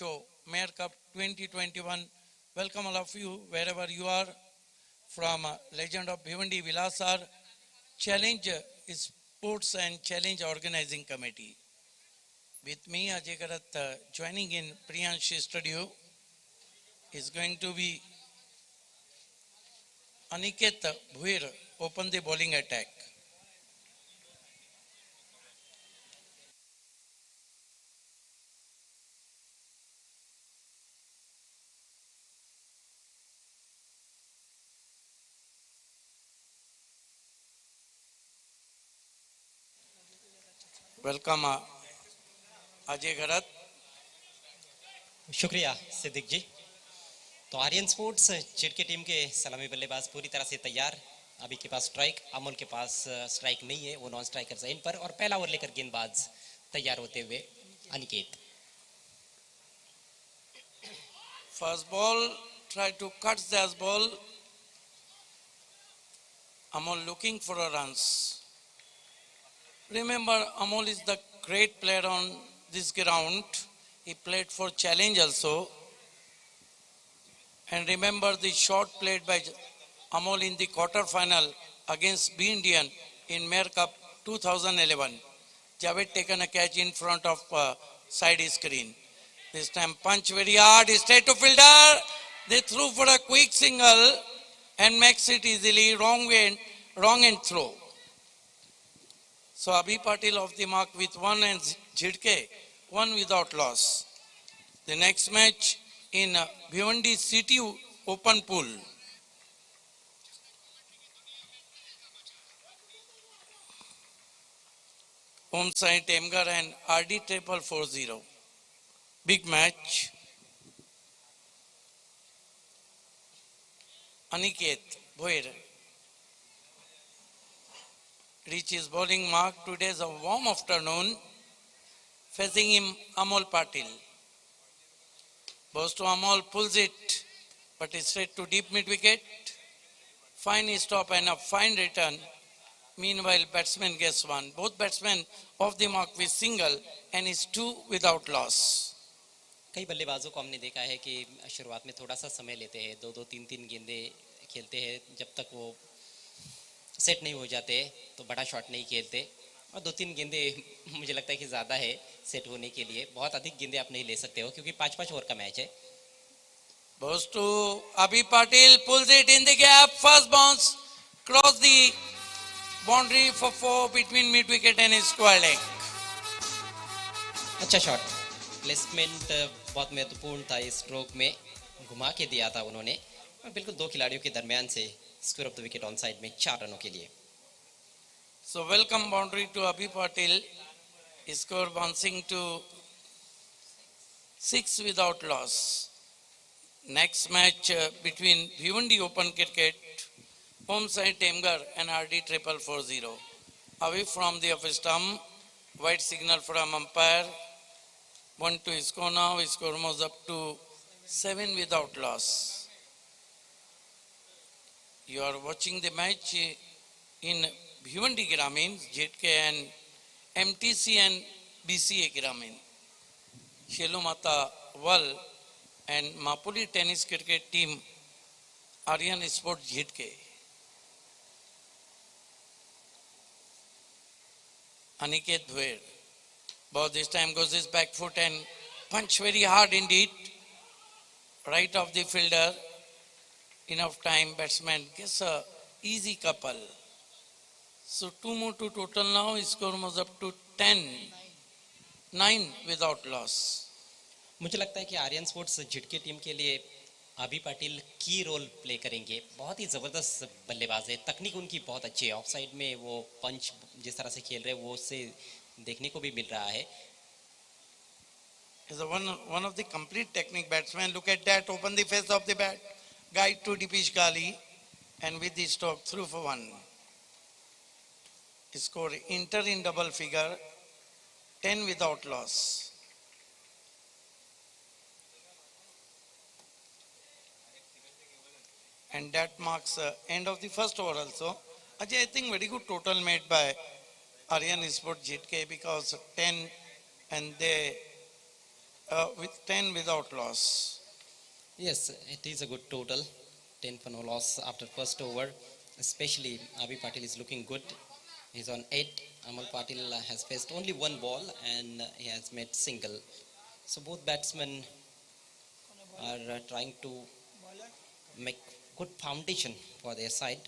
show, Mayor Cup 2021. Welcome all of you, wherever you are, from Legend of Bhivandi Vilasar, Challenge Sports and Challenge Organizing Committee. With me, Ajay Karat, joining in Priyansh studio is going to be Aniket Bhuir, open the bowling attack. Welcome, Ajay Karat. शुक्रिया सिद्दीक जी। तो Aryan sports jet की team के सलामी बल्लेबाज पूरी तरह से तैयार। अभी के पास स्ट्राइक, अमोल के पास स्ट्राइक नहीं है, वो नॉन स्ट्राइकर इन पर, और पहला ओवर लेकर गेंदबाज तैयार होते हुए Aniket. First ball, try to cut this ball. Amol looking for a runs. Remember, Amol is the great player on this ground. He played for Challenge also. And remember the shot played by Amol in the quarter final against B Indian in Mayor Cup 2011. Javed taken a catch in front of side screen. This time punch very hard, straight to fielder. They threw for a quick single and makes it easily wrong and throw. So Abhi Patil off the mark with one and Jhidke, one without loss. The next match in Bhivandi City Open Pool. Home side Temgar and RD 440. Big match. Aniket Bhuir reaches bowling mark. Today is a warm afternoon. Facing him Amol Patil. Bows to Amol, pulls it, but is straight to deep mid wicket. Fine stop and a fine return. Meanwhile, batsman gets one. Both batsmen off the mark with single and is two without loss. कई बल्लेबाजों को हमने देखा है कि शुरुआत में थोड़ा सा समय लेते हैं, दो दो तीन तीन गेंदे खेलते हैं, जब तक वो सेट नहीं हो जाते तो बड़ा शॉट नहीं खेलते, और दो तीन गेंदे मुझे लगता है कि ज़्यादा है सेट होने के लिए। बहुत अधिक गेंदे आप नहीं ले सकते हो क्योंकि 5-5 ओवर का मैच है। Goes to Abhi Patil, pulls it in the gap, first bounce, cross the boundary for 4 between mid wicket and his square leg. अच्छा शॉट, प्लेसमेंट बहुत महत्वपूर्ण था इस स्ट्रोक में, घुमा के दिया था उन्होंने, और बिल्कुल दो खिलाड़ियों के दरमियान से square of the wicket on side में 4 रनों के लिए। So welcome boundary to Abhi Patil. Score bouncing to 6 without loss. Next match between Bhivandi Open Cricket, home side Temgar and RD 440. Away from the office stump, white signal from umpire. 1-2 score now. Score moves up to 7 without loss. You are watching the match in Bhivandi Gramin, JK and MTC and BCA Gramin. Shelumata Wal and Mapuli tennis cricket team Aryan Sports JK. Aniket Bhuir. But this time goes his back foot and punch very hard indeed. Right of the fielder. Enough time, batsman gets a easy couple. So 2 more to total now. Score moves up to 10-9 without loss. मुझे लगता है कि Aryan sports झिटके team के लिए अभी पाटिल की role play करेंगे। बहुत ही ज़बरदस्त बल्लेबाज है, तकनीक उनकी बहुत अच्छी है। ऑफ साइड में वो पंच जिस तरह से खेल रहे हैं वो उससे देखने को भी मिल रहा है। Is one of the complete technique batsmen. Look at that, open the face of the bat. Guide to Dipesh Gali and with the stroke through for 1. Score enter in double figure, 10 without loss. And that marks end of the first over also. Ajay, I think very good total made by Aryan Sport JK because 10 and they with 10 without loss. Yes, it is a good total. 10 for no loss after first over. Especially Abhi Patil is looking good. He's on 8. Amal Patil has faced only one ball and he has made single. So both batsmen are trying to make good foundation for their side.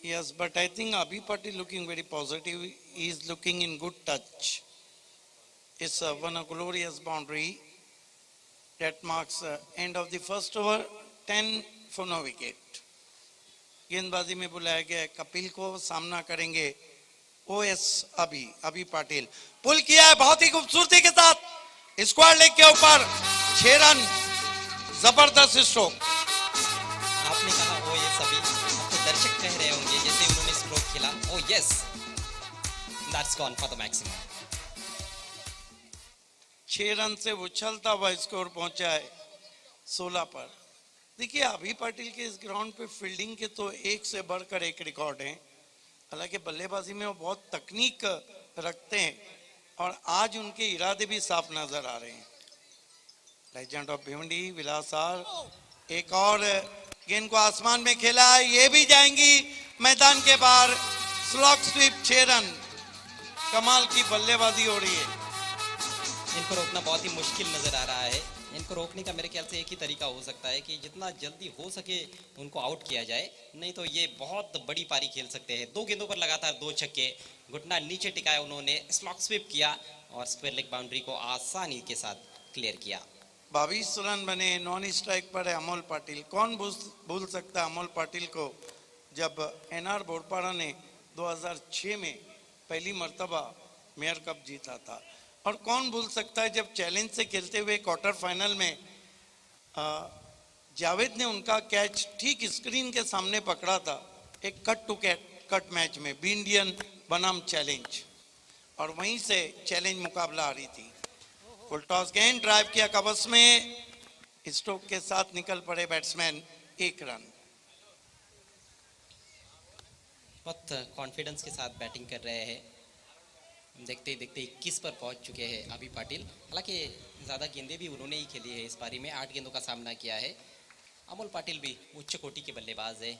Yes, but I think Abhi Patil looking very positive. He is looking in good touch. It's one a glorious boundary that marks end of the first over. 10 for no wicket. गेंदबाजी में बुलाया गया है कपिल को, सामना करेंगे OS अभी पाटिल। पुल किया है बहुत ही खूबसूरती के साथ, स्क्वायर लेग के ऊपर 6 रन, जबरदस्त स्ट्रोक। आपने कहा ओ ये सभी, अब तो दर्शक कह रहे होंगे जैसे उन्होंने स्ट्रोक खेला, ओ yes, that's gone for the maximum. 6 run से उछलता हुआ स्कोर पहुंचा है 16 पर। देखिए अभी पाटिल के इस ग्राउंड पे फील्डिंग के तो एक से बढ़कर एक रिकॉर्ड हैं, हालांकि बल्लेबाजी में वो बहुत तकनीक रखते हैं और आज उनके इरादे भी साफ नजर आ रहे हैं। लेजेंड ऑफ भिवंडी विलासार एक और गेंद को आसमान में खेला, ये भी जाएंगी मैदान के बाहर। स्लॉग स्वीप 6 रन, कमाल की बल्लेबाजी हो रही है। इनको रोकना बहुत ही मुश्किल नजर आ रहा है। इनको रोकने का मेरे ख्याल से एक ही तरीका हो सकता है कि जितना जल्दी हो सके उनको आउट किया जाए, नहीं तो ये बहुत बड़ी पारी खेल सकते हैं। 2 गेंदों पर लगातार 2 छक्के, घुटना नीचे टिकाया उन्होंने, स्लॉग स्वीप किया और स्क्वायर लेग बाउंड्री को आसानी के साथ क्लियर किया। 22 रन बने, नॉन स्ट्राइक पर है अमोल पाटिल। कौन भूल सकता है अमोल पाटिल को, जब एनआर बोरपाड़ा ने 2006 में पहली मर्तबा मेयर कप जीता था। और कौन भूल सकता है जब चैलेंज से खेलते हुए क्वार्टर फाइनल में जावेद ने उनका कैच ठीक स्क्रीन के सामने पकड़ा था, एक कट टू कट मैच में बी इंडियन बनाम चैलेंज, और वहीं से चैलेंज मुकाबला आ रही थी। फुल टॉस गेंद ड्राइव किया कवच में, स्ट्रोक के साथ निकल पड़े बैट्समैन, 1 रन। बहुत कॉन्फिडेंस के साथ बैटिंग कर रहे हैं। देखते ही देखते 21 पर पहुंच चुके हैं अभी पाटिल। हालांकि ज़्यादा गेंदें भी उन्होंने ही खेली है इस पारी में, 8 गेंदों का सामना किया है। अमोल पाटिल भी उच्च कोटि के बल्लेबाज है,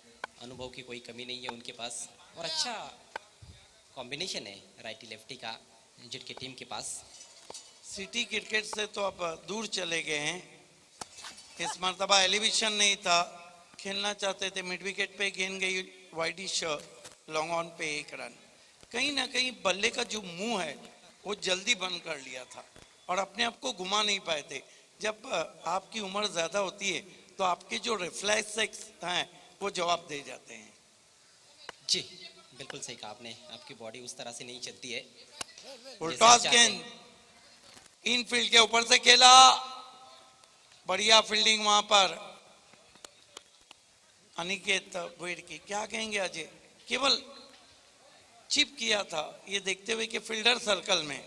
अनुभव की कोई कमी नहीं है उनके पास, और अच्छा कॉम्बिनेशन है राइटी लेफ्टी का जिनकी टीम के पास। सिटी क्रिकेट से तो अब दूर चले गए हैं, इस मरतबा एलिवेशन नहीं था, खेलना चाहते थे मिड विकेट पे, गेंद गई वाइडिश लॉन्ग ऑन पे 1 रन। कहीं ना कहीं बल्ले का जो मुंह है वो जल्दी बंद कर लिया था और अपने आप को घुमा नहीं पाए थे। जब आपकी उम्र ज्यादा होती है तो आपके जो रिफ्लेक्स हैं वो जवाब दे जाते हैं। जी बिल्कुल सही कहा आपने, आपकी बॉडी उस तरह से नहीं चलती है। टॉस गेंद इनफील्ड के ऊपर से खेला, बढ़िया फील्डिंग वहां पर अनिकेत भोईर की। क्या कहेंगे अजय, केवल चिप किया था, ये देखते हुए कि फील्डर सर्कल में।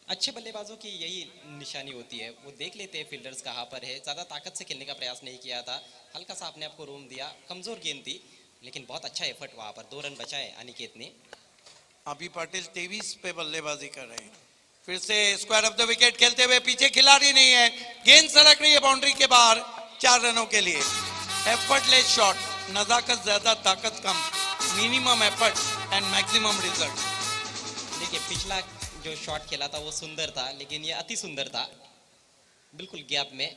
अच्छे बल्लेबाजों की यही निशानी होती है, वो देख लेते हैं फील्डर्स कहाँ पर है। ज़्यादा ताकत से खेलने का प्रयास नहीं किया था, हल्का सा अपने आप को रूम दिया। कमज़ोर गेंद थी लेकिन बहुत अच्छा एफर्ट वहाँ पर, 2 रन बचाए अनिकेत ने। अभी पाटिल 23 पे बल्लेबाजी कर रहे हैं। फिर से स्क्वायर ऑफ द विकेट खेलते हुए, पीछे खिलाड़ी नहीं है, गेंद सड़क रही है बाउंड्री के बाहर 4 रनों के लिए। एफर्टलेस शॉट, नजाकत ज्यादा ताकत कम, minimum effort and maximum result. देखिए पिछला जो शॉट खेला था वो सुंदर था, लेकिन ये अति सुंदर था, बिल्कुल गैप में।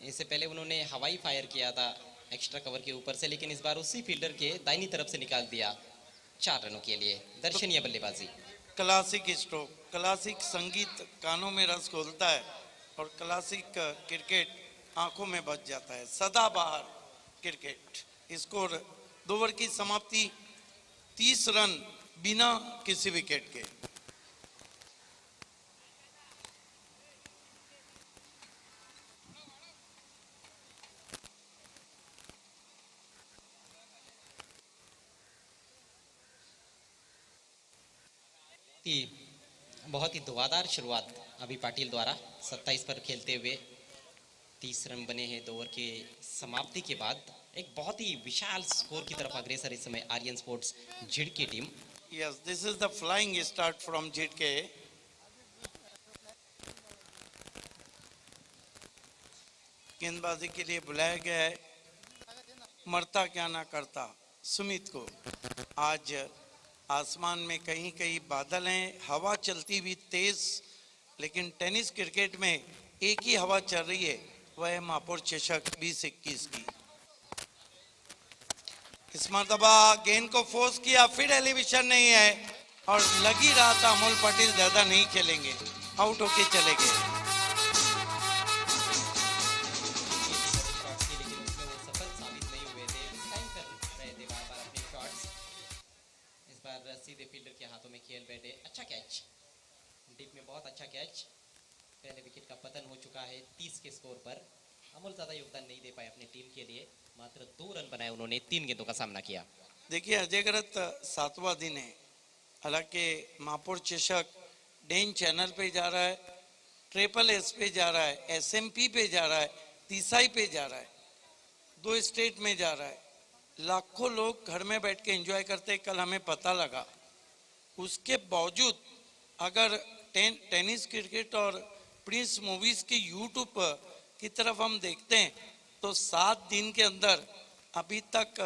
इससे पहले उन्होंने हवाई फायर किया था एक्स्ट्रा कवर के ऊपर से, लेकिन इस बार उसी फील्डर के दाहिनी तरफ से निकाल दिया 4 रनों के लिए। दर्शनीय बल्लेबाजी। क्लासिक स्ट्रोक, क्लासिक संगीत कानों में रस घोलता है और क्लासिक क्रिकेट आंखों में बच जाता है। सदाबहार क्रिकेट। स्कोर 2 ओवर की समाप्ति, 30 रन बिना किसी विकेट के। बहुत ही धुआंधार शुरुआत अभी पाटिल द्वारा 27 पर खेलते हुए 30 रन बने हैं 2 ओवर के समाप्ति के बाद। एक बहुत ही विशाल स्कोर की तरफ अग्रसर इस समय आर्यन स्पोर्ट्स झिड़ की team. Yes, this is the flying start from JK. गेंदबाजी के लिए बुलाया गया है। मरता क्या ना करता सुमित को। आज आसमान में कहीं कहीं बादल हैं, हवा चलती भी तेज, लेकिन टेनिस क्रिकेट में एक ही हवा चल रही है, वह है महापौर चषक 2021 की। इस मरतबा गेंद को फोर्स किया, फिर एलिवेशन नहीं है और लग ही रहा था अमोल पाटिल ज्यादा नहीं खेलेंगे, आउट होके चले गए। सीधे फील्डर के हाथों में खेल बैठे। अच्छा कैच, डीप में बहुत अच्छा कैच। पहले विकेट का पतन हो चुका है 30 के स्कोर पर। अमोल ज्यादा योगदान नहीं दे पाए अपनी टीम के लिए, मात्र 2 रन बनाए उन्होंने, 3 गेंदों का सामना किया। देखिए अजय गरत 7वां दिन है, हालांकि महापौर चषक डेन चैनल पे जा रहा है, ट्रिपल एस पे जा रहा है, एसएमपी पे जा रहा है, तीसाई पे जा रहा है, 2 स्टेट में जा रहा है। लाखों लोग घर में बैठ के एंजॉय करते, कल हमें पता लगा। उसके बावजूद अगर टेनिस क्रिकेट और प्रिंस मूवीज की यूट्यूब की तरफ हम देखते हैं तो 7 दिन के अंदर अभी तक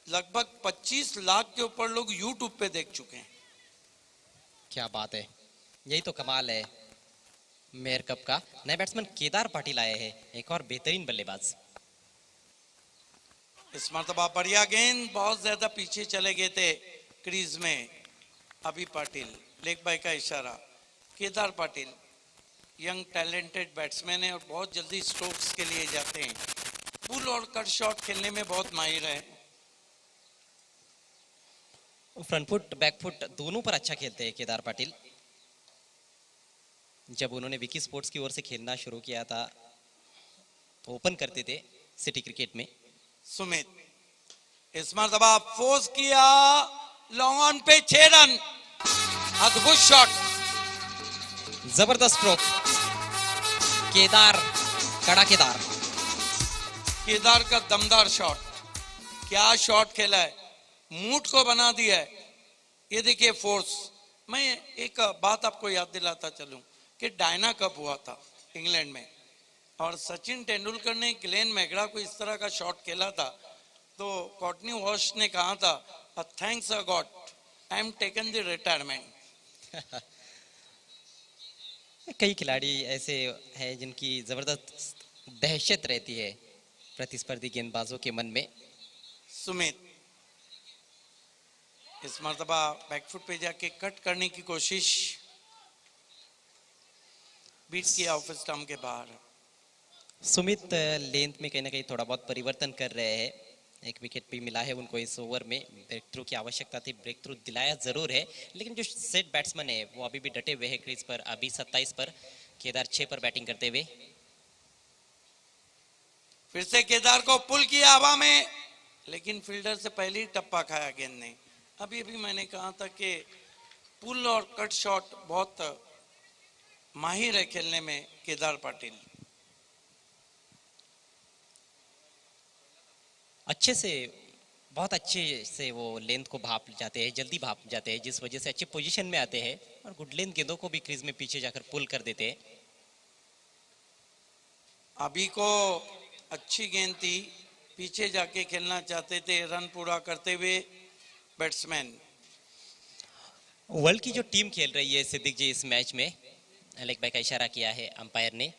लगभग 25 लाख के ऊपर लोग यूट्यूब पे देख चुके हैं। क्या बात है, यही तो कमाल है मेयर कप का। नए बैट्समैन केदार पाटिल आए हैं, एक और बेहतरीन बल्लेबाज। इस मरतबा बढ़िया गेंद, बहुत ज्यादा पीछे चले गए थे क्रीज में। अभी पाटिल, लेग बाय का इशारा। Kedar Patil young talented batsman है और बहुत जल्दी स्ट्रोक्स के लिए जाते हैं। पुल और कट शॉट खेलने में बहुत माहिर है। फ्रंट फुट बैक फुट दोनों पर अच्छा खेलते हैं केदार पाटिल। जब उन्होंने विकी स्पोर्ट्स की ओर से खेलना शुरू किया था तो ओपन करते थे सिटी क्रिकेट में। सुमित इस मरतबा फोर्स किया, लॉन्ग ऑन पे 6 रन, अद्भुत शॉट, जबरदस्त स्ट्रोक। केदार कड़ाकेदार, केदार का दमदार शॉट। क्या शॉट खेला है, मूड को बना दिया है। ये देखिए फोर्स। मैं एक बात आपको याद दिलाता चलूं कि डायना कप हुआ था इंग्लैंड में और सचिन तेंदुलकर ने ग्लेन मैगड़ा को इस तरह का शॉट खेला था, तो कॉर्टनी वॉश ने कहा था, thanks a God I am taken the retirement. कई खिलाड़ी ऐसे हैं जिनकी जबरदस्त दहशत रहती है प्रतिस्पर्धी गेंदबाजों के मन में। सुमित इस मरतबा बैकफुट पे जाके कट करने की कोशिश, बीट किया ऑफ स्टंप के बाहर। सुमित लेंथ में कहीं ना कहीं थोड़ा बहुत परिवर्तन कर रहे हैं। एक विकेट भी मिला है उनको इस ओवर में। ब्रेक थ्रू की आवश्यकता थी, ब्रेक थ्रू दिलाया जरूर है, लेकिन जो सेट बैट्समैन है वो अभी भी डटे हुए हैं क्रीज पर। अभी 27 पर, केदार 6 पर बैटिंग करते हुए। फिर से केदार को पुल किया हवा में, लेकिन फील्डर से पहले ही टप्पा खाया गेंद ने। अभी अभी मैंने कहा था कि पुल और कट शॉट बहुत माहिर है खेलने में केदार पाटिल। अच्छे से, बहुत अच्छे से वो लेंथ को भाप जाते हैं, जल्दी भाप जाते हैं, जिस वजह से अच्छे पोजीशन में आते हैं और गुड लेंथ गेंदों को भी क्रीज में पीछे जाकर पुल कर देते हैं। अभी को अच्छी गेंद थी, पीछे जाके खेलना चाहते थे रन पूरा करते हुए बैट्समैन। वर्ल्ड की जो टीम खेल रही है सिद्दीक जी इस मैच में, लेग बाय का इशारा किया है अंपायर ने,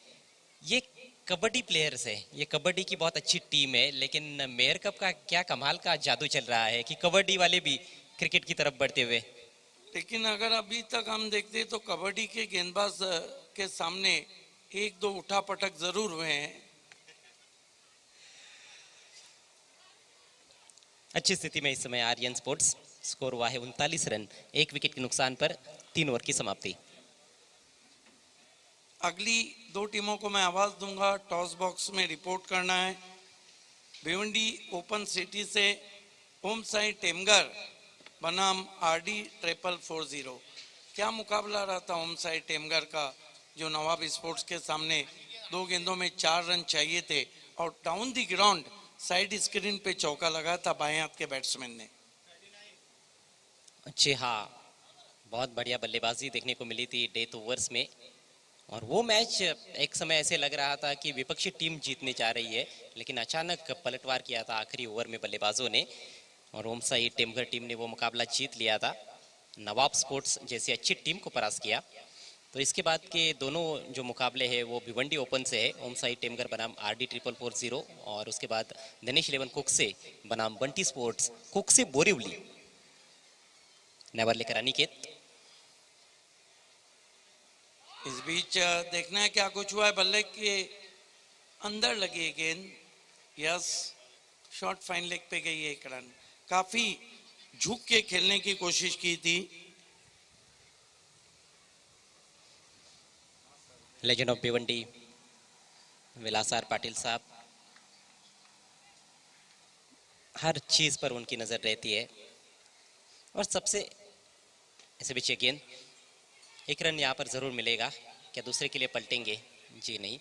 ये कबड्डी प्लेयर्स है। ये कबड्डी की बहुत अच्छी टीम है, लेकिन मेयर कप का क्या कमाल का जादू चल रहा है कि कबड्डी वाले भी क्रिकेट की तरफ बढ़ते हुए। लेकिन अगर अभी तक हम देखते तो कबड्डी के गेंदबाज के सामने 1-2 उठा पटक जरूर हुए हैं। अच्छी स्थिति में इस समय आर्यन स्पोर्ट्स। स्कोर हुआ है 39 रन, 1 विकेट के नुकसान पर, 3 ओवर की समाप्ति। अगली 2 टीमों को मैं आवाज दूंगा, टॉस बॉक्स में रिपोर्ट करना है। भिवंडी ओपन सिटी से ओम साई टेमगर बनाम RD 440। क्या मुकाबला रहा था ओम साई टेमगर का, जो नवाब स्पोर्ट्स के सामने 2 गेंदों में 4 रन चाहिए थे और down the ground side screen पे चौका लगाया था बाएं हाथ के बैट्समैन ने। जी हाँ, बहुत बढ़िया बल्लेबाजी देखने को मिली थी डेथ ओवर्स में। और वो मैच एक समय ऐसे लग रहा था कि विपक्षी टीम जीतने जा रही है, लेकिन अचानक पलटवार किया था आखिरी ओवर में बल्लेबाजों ने और ओमसाई टेमघर टीम ने वो मुकाबला जीत लिया था। नवाब स्पोर्ट्स जैसी अच्छी टीम को परास्त किया। तो इसके बाद के दोनों जो मुकाबले हैं वो भिवंडी ओपन से है, ओमसाई टेमघर बनाम RD 4440 और उसके बाद दिनेश 11 कुक से बनाम बंटी स्पोर्ट्स कुक से बोरीवली। नेवर लेकर अनिकेत। इस बीच देखना है क्या कुछ हुआ है। बल्ले के अंदर लगी है गेंद, यस, शॉट फाइन लेग पे गई है। एक रन, काफी झुक के खेलने की कोशिश की थी। लेजेंड ऑफ भिवंडी विलासार पाटिल साहब, हर चीज पर उनकी नजर रहती है और सबसे ऐसे बीच गेंद, एक रन यहाँ पर जरूर मिलेगा। क्या दूसरे के लिए पलटेंगे? जी नहीं।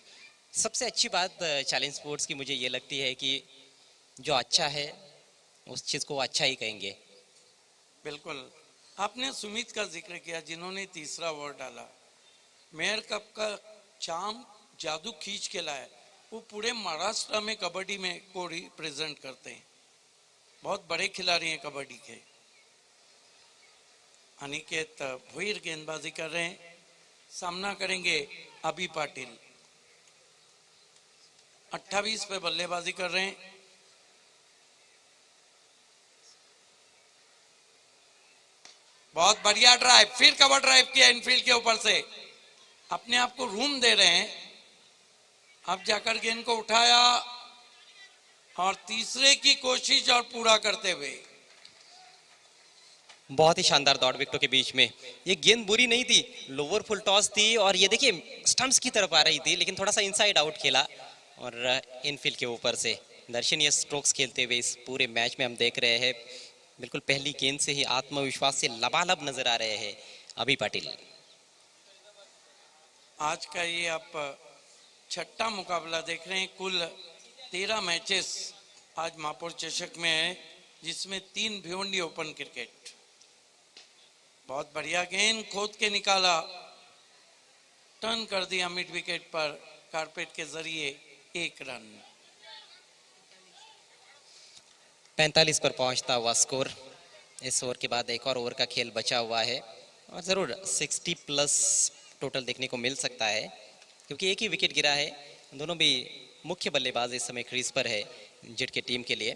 सबसे अच्छी बात चैलेंज स्पोर्ट्स की मुझे ये लगती है कि जो अच्छा है उस चीज को अच्छा ही कहेंगे। बिल्कुल, आपने सुमित का जिक्र किया जिन्होंने तीसरा ओवर डाला। मेयर कप का चाम जादू खींच के लाया। वो पूरे महाराष्ट्र में कबड्डी में को रिप्रेजेंट करते हैं, बहुत बड़े खिलाड़ी हैं कबड्डी के। अनिकेत भुईर गेंदबाजी कर रहे हैं, सामना करेंगे अभी पाटिल। 28 पे बल्लेबाजी कर रहे हैं। बहुत बढ़िया ड्राइव, फिर कवर ड्राइव किया इनफील्ड के ऊपर से। अपने आप को रूम दे रहे हैं। अब जाकर गेंद को उठाया और तीसरे की कोशिश और पूरा करते हुए। बहुत ही शानदार दौड़ विकेटों के बीच में। ये गेंद बुरी नहीं थी, लोअर फुल टॉस थी और ये देखिए स्टंप्स की तरफ आ रही थी, लेकिन थोड़ा सा इनसाइड आउट खेला और इनफील्ड के ऊपर से दर्शनीय स्ट्रोक्स खेलते हुए इस पूरे मैच में हम देख रहे हैं। बिल्कुल पहली गेंद से ही आत्मविश्वास से लबालब नजर आ रहे हैं अभी पाटिल। आज का ये आप छठा मुकाबला देख रहे हैं। कुल 13 मैचेस आज महापौर चषक में है, जिसमें 3 भिवंडी ओपन क्रिकेट। बहुत बढ़िया गेंद खोद के निकाला, टर्न कर दिया मिड विकेट पर कारपेट के जरिए। 1 रन। 45 पर पहुंचता हुआ स्कोर। इस ओवर के बाद एक और ओवर का खेल बचा हुआ है और जरूर 60 प्लस टोटल देखने को मिल सकता है, क्योंकि एक ही विकेट गिरा है। दोनों भी मुख्य बल्लेबाज इस समय क्रीज पर है जेट के टीम के लिए।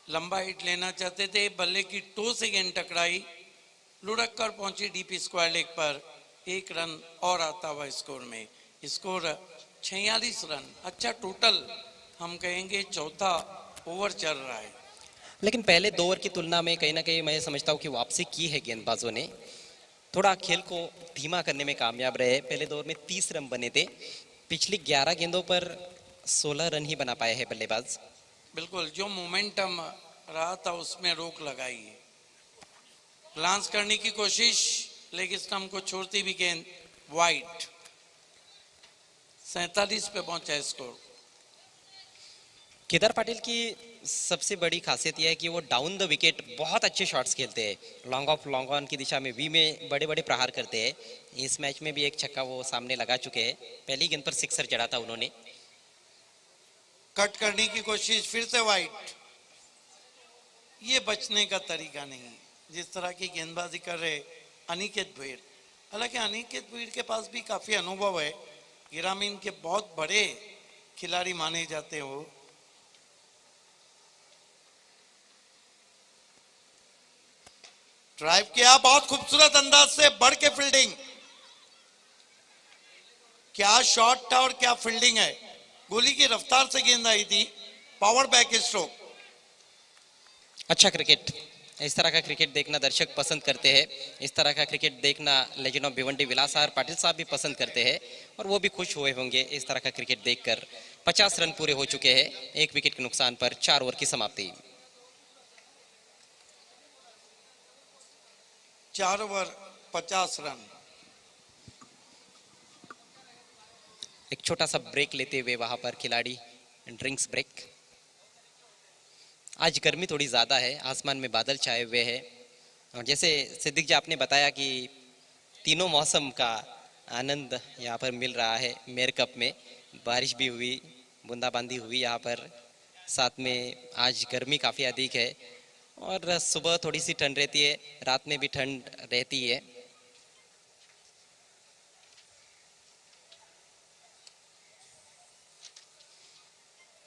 लंबा हिट लेना चाहते थे, बल्ले की टो से गेंद टकराई, लुढ़क कर पहुंची डीपी स्क्वायर लेग पर। 1 रन और आता हुआ स्कोर में। Score 46 run. अच्छा टोटल हम कहेंगे चौथा ओवर चल रहा है। लेकिन पहले 2 ओवर की तुलना में कहीं ना कहीं मैं समझता हूँ कि वापसी की है गेंदबाजों ने, थोड़ा खेल को धीमा करने में कामयाब रहे। पहले 2 ओवर में 30 रन बने थे, पिछली 11 गेंदों पर 16 रन ही बना पाए हैं बल्लेबाज। बिल्कुल, जो मोमेंटम रहा था उसमें रोक लगाई है। ग्लांस करने की कोशिश, लेग स्टंप को छोड़ती भी गेंद वाइड। 47 पे पहुंचा स्कोर। केदार पाटिल की सबसे बड़ी खासियत यह है कि वो डाउन द विकेट बहुत अच्छे शॉट्स खेलते हैं। लॉन्ग ऑफ लॉन्ग ऑन की दिशा में वी में बड़े बड़े प्रहार करते हैं। इस मैच में भी एक छक्का वो सामने लगा चुके हैं। पहली गेंद पर सिक्सर जड़ा था उन्होंने। कट करने की कोशिश, फिर से वाइड। ये बचने का तरीका नहीं, जिस तरह की गेंदबाजी कर रहे अनिकेत भुईर। हालांकि अनिकेत भुईर के पास भी काफी अनुभव है, ग्रामीण के बहुत बड़े खिलाड़ी माने जाते हो। ड्राइव किया, बहुत खूबसूरत अंदाज से बढ़ के फील्डिंग। क्या शॉट था और क्या फील्डिंग है। गोली की रफ्तार से गेंद आई थी, पावर बैक स्ट्रोक। अच्छा क्रिकेट, इस तरह का क्रिकेट देखना दर्शक पसंद करते हैं। इस तरह का क्रिकेट देखना लेजेंड ऑफ भिवंडी विलासार पाटिल साहब भी पसंद करते हैं और वो भी खुश हुए होंगे इस तरह का क्रिकेट देखकर। 50 रन पूरे हो चुके हैं, 1 विकेट के नुकसान पर 4 ओवर की समाप्ति। 4 ओवर 50 रन। एक छोटा सा ब्रेक लेते हुए वहां पर खिलाड़ी, ड्रिंक्स ब्रेक। आज गर्मी थोड़ी ज़्यादा है, आसमान में बादल छाए हुए हैं और जैसे सिद्दीक जी आपने बताया कि तीनों मौसम का आनंद यहाँ पर मिल रहा है मेयर कप में। बारिश भी हुई, बूंदाबांदी हुई यहाँ पर, साथ में आज गर्मी काफ़ी अधिक है और सुबह थोड़ी सी ठंड रहती है, रात में भी ठंड रहती है।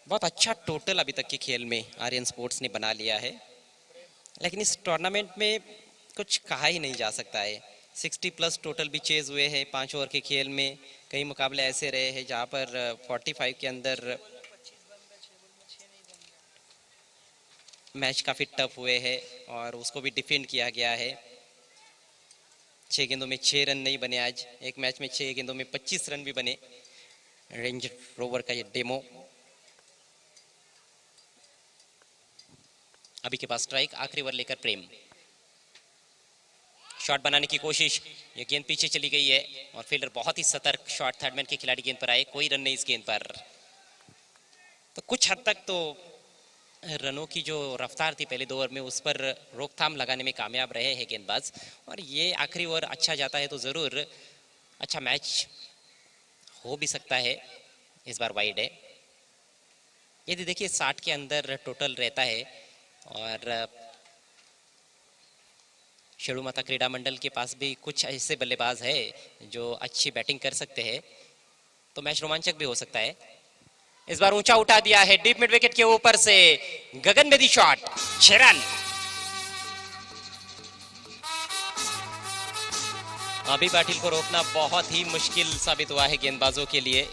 बहुत अच्छा टोटल अभी तक के खेल में आर्यन स्पोर्ट्स ने बना लिया है, लेकिन इस टूर्नामेंट में कुछ कहा ही नहीं जा सकता है। 60+ टोटल भी चेज हुए हैं 5 ओवर के खेल में। कई मुकाबले ऐसे रहे हैं जहां पर 45 के अंदर मैच काफ़ी टफ हुए हैं और उसको भी डिफेंड किया गया है। 6 गेंदों में 6 रन नहीं बने आज, एक मैच में 6 गेंदों में 25 रन भी बने। रेंज रोवर का ये डेमो। अभी के पास स्ट्राइक, आखिरी ओवर लेकर प्रेम। शॉट बनाने की कोशिश, ये गेंद पीछे चली गई है और फील्डर बहुत ही सतर्क, शॉट थर्डमैन के खिलाड़ी गेंद पर आए, कोई रन नहीं इस गेंद पर। तो कुछ हद तक तो रनों की जो रफ्तार थी पहले 2 ओवर में उस पर रोकथाम लगाने में कामयाब रहे हैं गेंदबाज, और ये आखिरी ओवर अच्छा जाता है तो ज़रूर अच्छा मैच हो भी सकता है। इस बार वाइड है, यदि देखिए 60 के अंदर टोटल रहता है और शेरू माता क्रीड़ा मंडल के पास भी कुछ ऐसे बल्लेबाज है जो अच्छी बैटिंग कर सकते हैं, तो मैच रोमांचक भी हो सकता है। इस बार ऊंचा उठा दिया है डीप मिड विकेट के ऊपर से, गगनभेदी शॉट, 6 रन। अभी पाटिल को रोकना बहुत ही मुश्किल साबित हुआ है गेंदबाजों के लिए।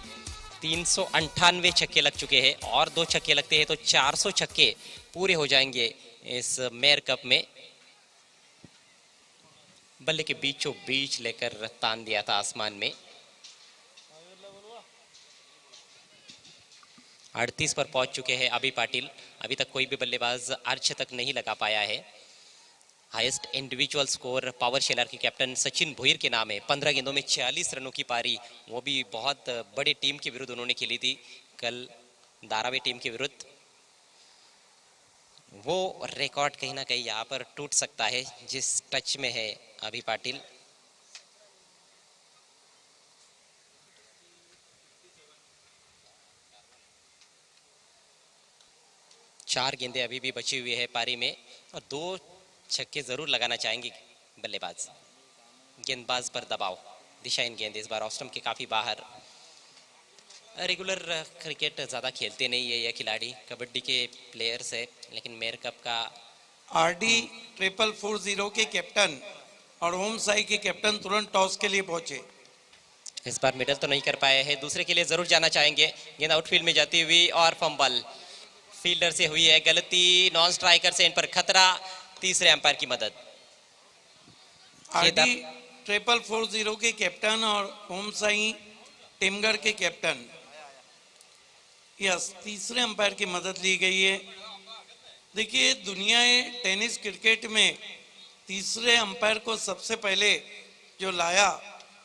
398 छक्के लग चुके हैं और 2 छक्के लगते हैं तो 400 छक्के पूरे हो जाएंगे इस मेयर कप में। बल्ले के बीचों बीच लेकर तान दिया था आसमान में। 38 पर पहुंच चुके हैं अभी पाटिल। अभी तक कोई भी बल्लेबाज अर्धशतक नहीं लगा पाया है। Highest individual score power Shelar के कैप्टन सचिन भोईर के नाम है। 15 गेंदों में 46 रनों की पारी, वो भी बहुत बड़े टीम के विरुद्ध उन्होंने खेली थी कल, धारावी टीम के विरुद्ध। वो रिकॉर्ड कहीं ना कहीं यहाँ पर टूट सकता है जिस टच में है अभी पाटिल। चार गेंदें अभी भी बची हुई है पारी में और 2 छक्के जरूर लगाना चाहेंगे बल्लेबाज। गेंदबाज पर दबाव, दिशाहीन गेंद इस बार ऑस्ट्रम के काफी बाहर। रेगुलर क्रिकेट ज़्यादा खेलते नहीं है ये खिलाड़ी, कबड्डी के प्लेयर्स है, लेकिन मेयर कप का RD 440 के कैप्टन और ओम साई के कैप्टन तुरंत टॉस के लिए पहुंचे। इस बार मिडल तो नहीं कर पाए हैं, दूसरे के लिए जरूर जाना चाहेंगे। गेंद आउटफील्ड में जाती हुई और फंबल, फील्डर से हुई है गलती, नॉन स्ट्राइकर से इन पर खतरा, तीसरे अंपायर की मदद। RD 440 के कैप्टन और ओम साई टिमगर के कैप्टन, यस, तीसरे अंपायर की मदद ली गई है। देखिए, दुनिया टेनिस क्रिकेट में तीसरे अंपायर को सबसे पहले जो लाया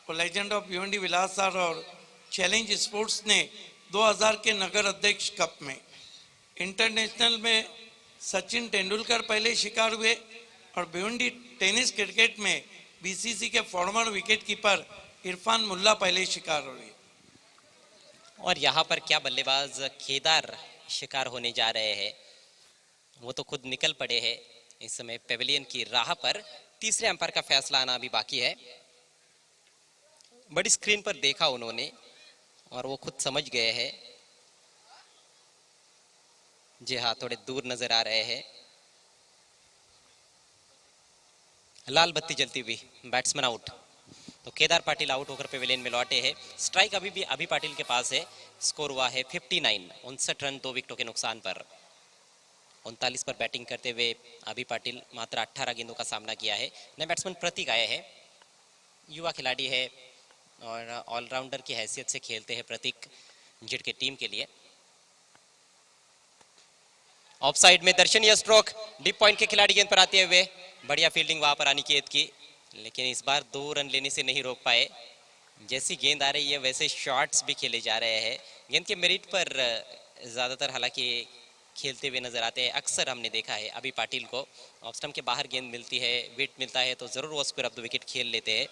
वो legend of Bhiwandi Vilas sir और चैलेंज स्पोर्ट्स ने 2000 के नगर अध्यक्ष कप में। इंटरनेशनल में सचिन तेंदुलकर पहले शिकार हुए और भिवंडी टेनिस क्रिकेट में BCC के फॉर्मर विकेटकीपर इरफान मुल्ला पहले शिकार हुए। और यहाँ पर क्या बल्लेबाज केदार शिकार होने जा रहे हैं, वो तो खुद निकल पड़े हैं इस समय पेविलियन की राह पर। तीसरे अंपायर का फैसला आना अभी बाकी है। बड़ी स्क्रीन पर देखा उन्होंने और वो खुद समझ गए हैं। जी हाँ, थोड़े दूर नजर आ रहे हैं। लाल बत्ती जलती हुई, बैट्समैन आउट। तो केदार पाटिल आउट होकर पेविलियन में लौटे हैं। स्ट्राइक अभी भी अभी पाटिल के पास है। स्कोर हुआ है 59, 59 रन 2 विकेटों के नुकसान पर। 39 पर बैटिंग करते हुए अभी पाटिल मात्र 18 गेंदों का सामना किया है। नए बैट्समैन प्रतीक आए हैं, युवा खिलाड़ी है और ऑलराउंडर की हैसियत से खेलते हैं प्रतीक जिट के टीम के लिए। ऑफ साइड में दर्शनीय स्ट्रोक, डीप पॉइंट के खिलाड़ी गेंद पर आते हुए, बढ़िया फील्डिंग वहां पर अनिकेत की, लेकिन इस बार 2 रन लेने से नहीं रोक पाए। जैसी गेंद आ रही है वैसे शॉट्स भी खेले जा रहे हैं। गेंद के मेरिट पर ज्यादातर हालांकि खेलते हुए नजर आते हैं। अक्सर हमने देखा है अभी पाटिल को ऑफ स्टंप के बाहर गेंद मिलती है, विकेट मिलता है तो जरूर वो स्क्वायर ऑफ द विकेट खेल लेते हैं।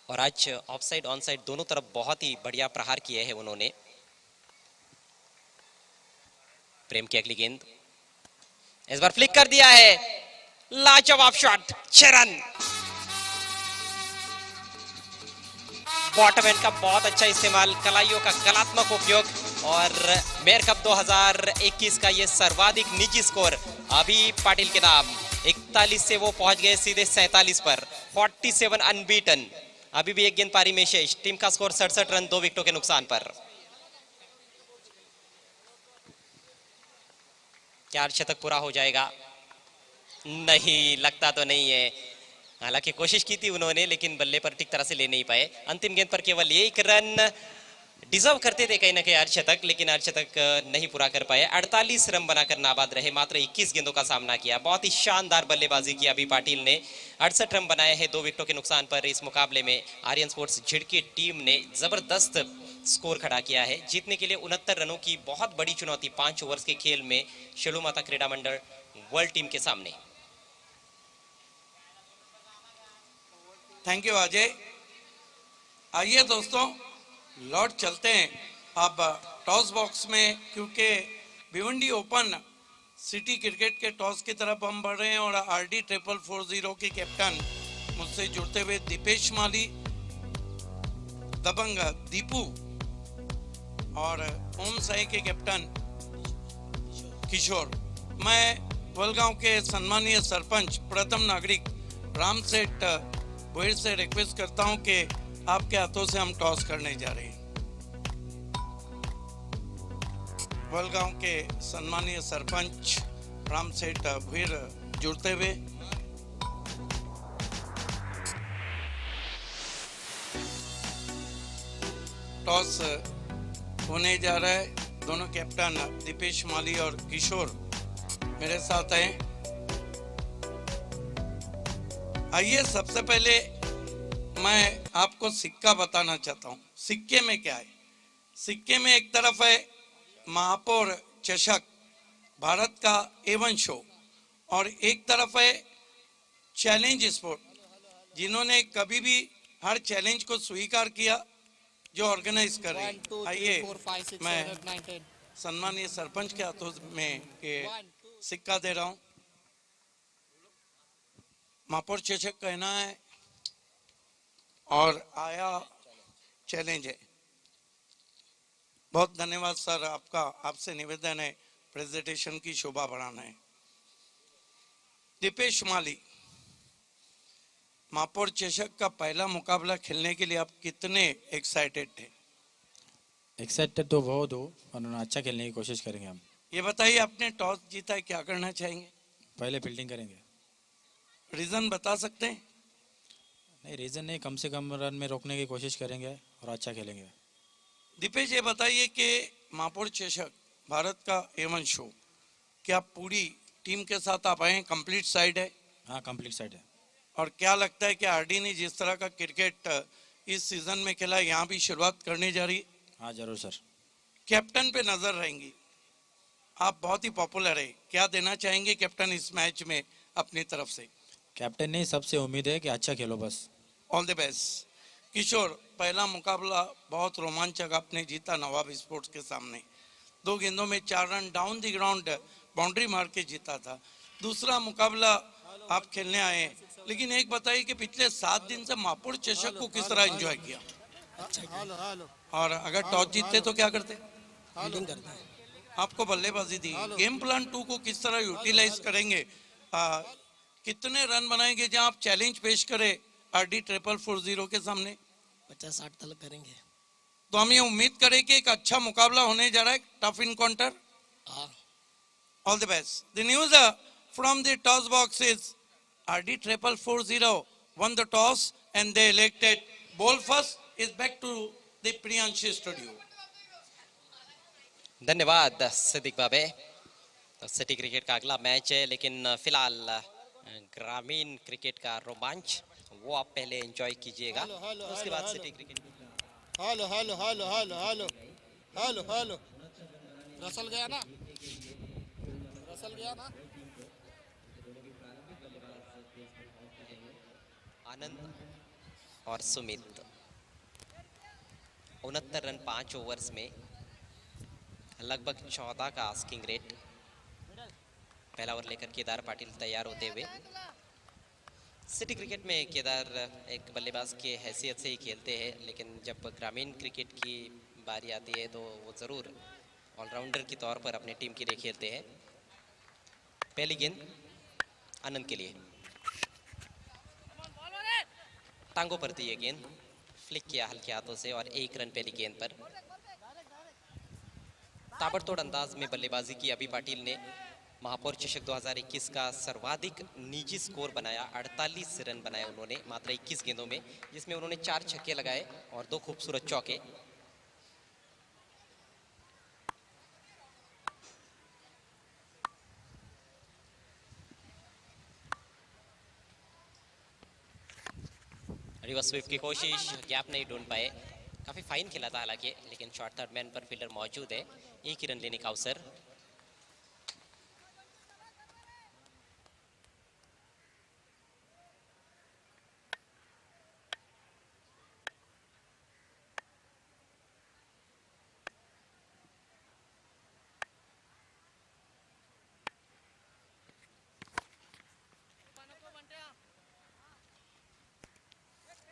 और आज ऑफ साइड ऑन साइड दोनों तरफ बहुत ही बढ़िया प्रहार किए हैं उन्होंने। प्रेम की अगली गेंद इस बार फ्लिक कर दिया है, लाजवाब शॉट, 6 रन। बॉटम एंड का बहुत अच्छा इस्तेमाल, कलाइयों का कलात्मक उपयोग और मेयर कप 2021 का ये सर्वाधिक निजी स्कोर अभी पाटिल के नाम। 41 से वो पहुंच गए सीधे 47 पर, 47 अनबीटन। अभी भी एक गेंद पारी में शेष, टीम का स्कोर 67 रन 2 विकेटों के नुकसान पर। क्या अर्धशतक पूरा हो जाएगा? नहीं, लगता तो नहीं है। हालांकि कोशिश की थी उन्होंने, लेकिन बल्ले पर ठीक तरह से ले नहीं पाए। अंतिम गेंद पर केवल एक रन डिजर्व करते थे कहीं ना कहीं अर्धशतक, लेकिन अर्धशतक नहीं पूरा कर पाए। 48 रन बनाकर नाबाद रहे, मात्र 21 गेंदों का सामना किया। बहुत ही शानदार बल्लेबाजी की अभी पाटिल ने, 68 रन बनाए हैं 2 विकेटों के नुकसान पर। इस मुकाबले में आर्यन स्पोर्ट्स झिड़की टीम ने जबरदस्त स्कोर खड़ा किया है। जीतने के लिए 69 रनों की बहुत बड़ी चुनौती 5 ओवर्स के खेल में शेलू माता क्रीडा मंडल वर्ल्ड टीम के सामने। Thank you Ajay. आइए दोस्तों, लौट चलते हैं अब टॉस बॉक्स में, क्योंकि भिवंडी ओपन सिटी क्रिकेट के टॉस की तरफ हम बढ़ रहे हैं और RD 440 के कैप्टन मुझसे जुड़ते हुए दीपेश माली, दबंग दीपू और ओम साई के कैप्टन किशोर। मैं वलगांव के सम्मानीय सरपंच प्रथम नागरिक राम सेठ भोईर से रिक्वेस्ट करता हूं कि आपके हाथों से हम टॉस करने जा रहे हैं। वलगांव के सम्मानीय सरपंच राम सेठ भोईर जुड़ते हुए। टॉस होने जा रहा है। दोनों कैप्टन दीपेश माली और किशोर मेरे साथ हैं। आइए, सबसे पहले मैं आपको सिक्का बताना चाहता हूँ। सिक्के में क्या है? सिक्के में एक तरफ है महापौर चषक, भारत का A1 शो, और एक तरफ है चैलेंज स्पोर्ट, जिन्होंने कभी भी हर चैलेंज को स्वीकार किया जो ऑर्गेनाइज कर रहे हैं। आइए, मैं सम्मानीय सरपंच के हाथों में के सिक्का दे रहा हूँ। महापौर चषक कहना है और आया चैलेंज है। बहुत धन्यवाद सर आपका। आपसे निवेदन है, प्रेजेंटेशन की शोभा बढ़ाना है। दीपेश माली, महापौर चषक का पहला मुकाबला खेलने के लिए आप कितने एक्साइटेड थे? एक्साइटेड तो बहुत हो, और अच्छा खेलने की कोशिश करेंगे हम। ये बताइए, आपने टॉस जीता है, क्या करना चाहेंगे? पहले फील्डिंग करेंगे। रीजन बता सकते हैं? नहीं, रीज़न नहीं, कम से कम रन में रोकने की कोशिश करेंगे और अच्छा खेलेंगे। दीपेश, ये बताइए कि महापौर चषक भारत का A1 शो, क्या पूरी टीम के साथ आप आए हैं? कंप्लीट साइड है? हाँ, कंप्लीट साइड है। और क्या लगता है कि RD ने जिस तरह का क्रिकेट इस सीजन में खेला, यहाँ भी शुरुआत करने जा रही है? हाँ जरूर सर। कैप्टन पे नजर रहेंगी, आप बहुत ही पॉपुलर है, क्या देना चाहेंगे कैप्टन इस मैच में अपनी तरफ से? कैप्टन नहीं, सबसे उम्मीद है कि अच्छा खेलो बस। All the best. किशोर, पहला मुकाबला बहुत रोमांचक आपने जीता नवाब स्पोर्ट्स के सामने, 2 गेंदों में 4 run down the ground boundary मार के जीता था। दूसरा मुकाबला आप खेलने आए हैं, लेकिन एक बताइए कि पिछले 7 दिन से महापौर चषक को किस तरह एंजॉय किया? और अगर टॉस जीतते तो क्या करते? फील्डिंग करते हैं। आपको बल्लेबाजी दी, गेम प्लान 2 को किस तरह यूटिलाइज करेंगे? कितने रन बनाएंगे जहां आप चैलेंज पेश करें RD 440 के सामने? 50-60 तक करेंगे। तो हम ये उम्मीद करें कि एक अच्छा मुकाबला होने जा रहा है, tough encounter. All the best. The news from the toss box is RD 440 won the toss and they elected ball first. Is back to the Priyanshi studio. धन्यवाद सिद्दीक बाबे। तो सिटी क्रिकेट का अगला मैच है, लेकिन फिलहाल ग्रामीण क्रिकेट का रोमांच वो आप पहले एंजॉय कीजिएगा, उसके बाद city cricket. Hello hello hello hello hello hello hello Russell गया ना, रसल गया ना। आनंद और सुमित 69 रन 5 ओवर्स में, लगभग 14 का आस्किंग रेट। पहला ओवर लेकर केदार पाटिल तैयार होते हुए। सिटी क्रिकेट में केदार एक बल्लेबाज के हैसियत से ही खेलते हैं, लेकिन जब ग्रामीण क्रिकेट की बारी आती है तो वो ज़रूर ऑलराउंडर के तौर पर अपने टीम के लिए खेलते हैं। पहली गेंद आनंद के लिए, टांगों पर थी ये गेंद, फ्लिक किया हल्के हाथों से और 1 रन पहली गेंद पर। ताबड़तोड़ अंदाज में बल्लेबाजी की अभी पाटिल ने महापौर चषक 2021 का सर्वाधिक निजी स्कोर बनाया। 48 रन बनाए उन्होंने मात्र 21 गेंदों में, जिसमें उन्होंने 4 छक्के लगाए और 2 खूबसूरत चौके। रिवर्स स्वीप की कोशिश, गैप नहीं ढूंढ पाए। काफी फाइन खेला था हालांकि, लेकिन शॉर्ट थर्ड मैन पर फील्डर मौजूद है, एक ही रन लेने का अवसर।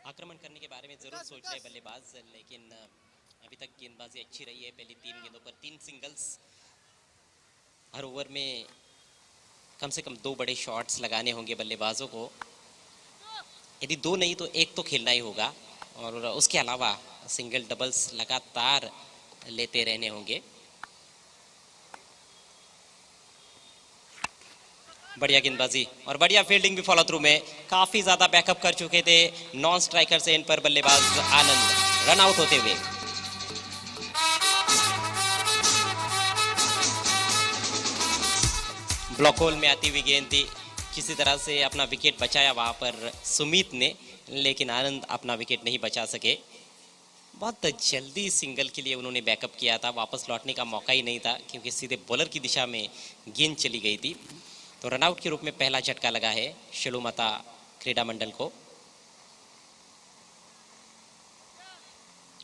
आक्रमण करने के बारे में जरूर सोच रहे बल्लेबाज, लेकिन अभी तक गेंदबाजी अच्छी रही है। पहली 3 गेंदों पर 3 सिंगल्स। हर ओवर में कम से कम 2 बड़े शॉट्स लगाने होंगे बल्लेबाजों को। यदि 2 नहीं तो 1 तो खेलना ही होगा, और उसके अलावा सिंगल डबल्स लगातार लेते रहने होंगे। बढ़िया गेंदबाजी और बढ़िया फील्डिंग भी फॉलो थ्रू में। काफी ज्यादा बैकअप कर चुके थे नॉन स्ट्राइकर से इन पर बल्लेबाज आनंद रन आउट होते हुए। ब्लॉक होल में आती हुई गेंद थी, किसी तरह से अपना विकेट बचाया वहां पर सुमित ने, लेकिन आनंद अपना विकेट नहीं बचा सके। बहुत जल्दी सिंगल के लिए उन्होंने बैकअप किया था, वापस लौटने का मौका ही नहीं था क्योंकि सीधे बॉलर की दिशा में गेंद चली गई थी। तो रनआउट के रूप में पहला झटका लगा है शिलुमता क्रीडा मंडल को।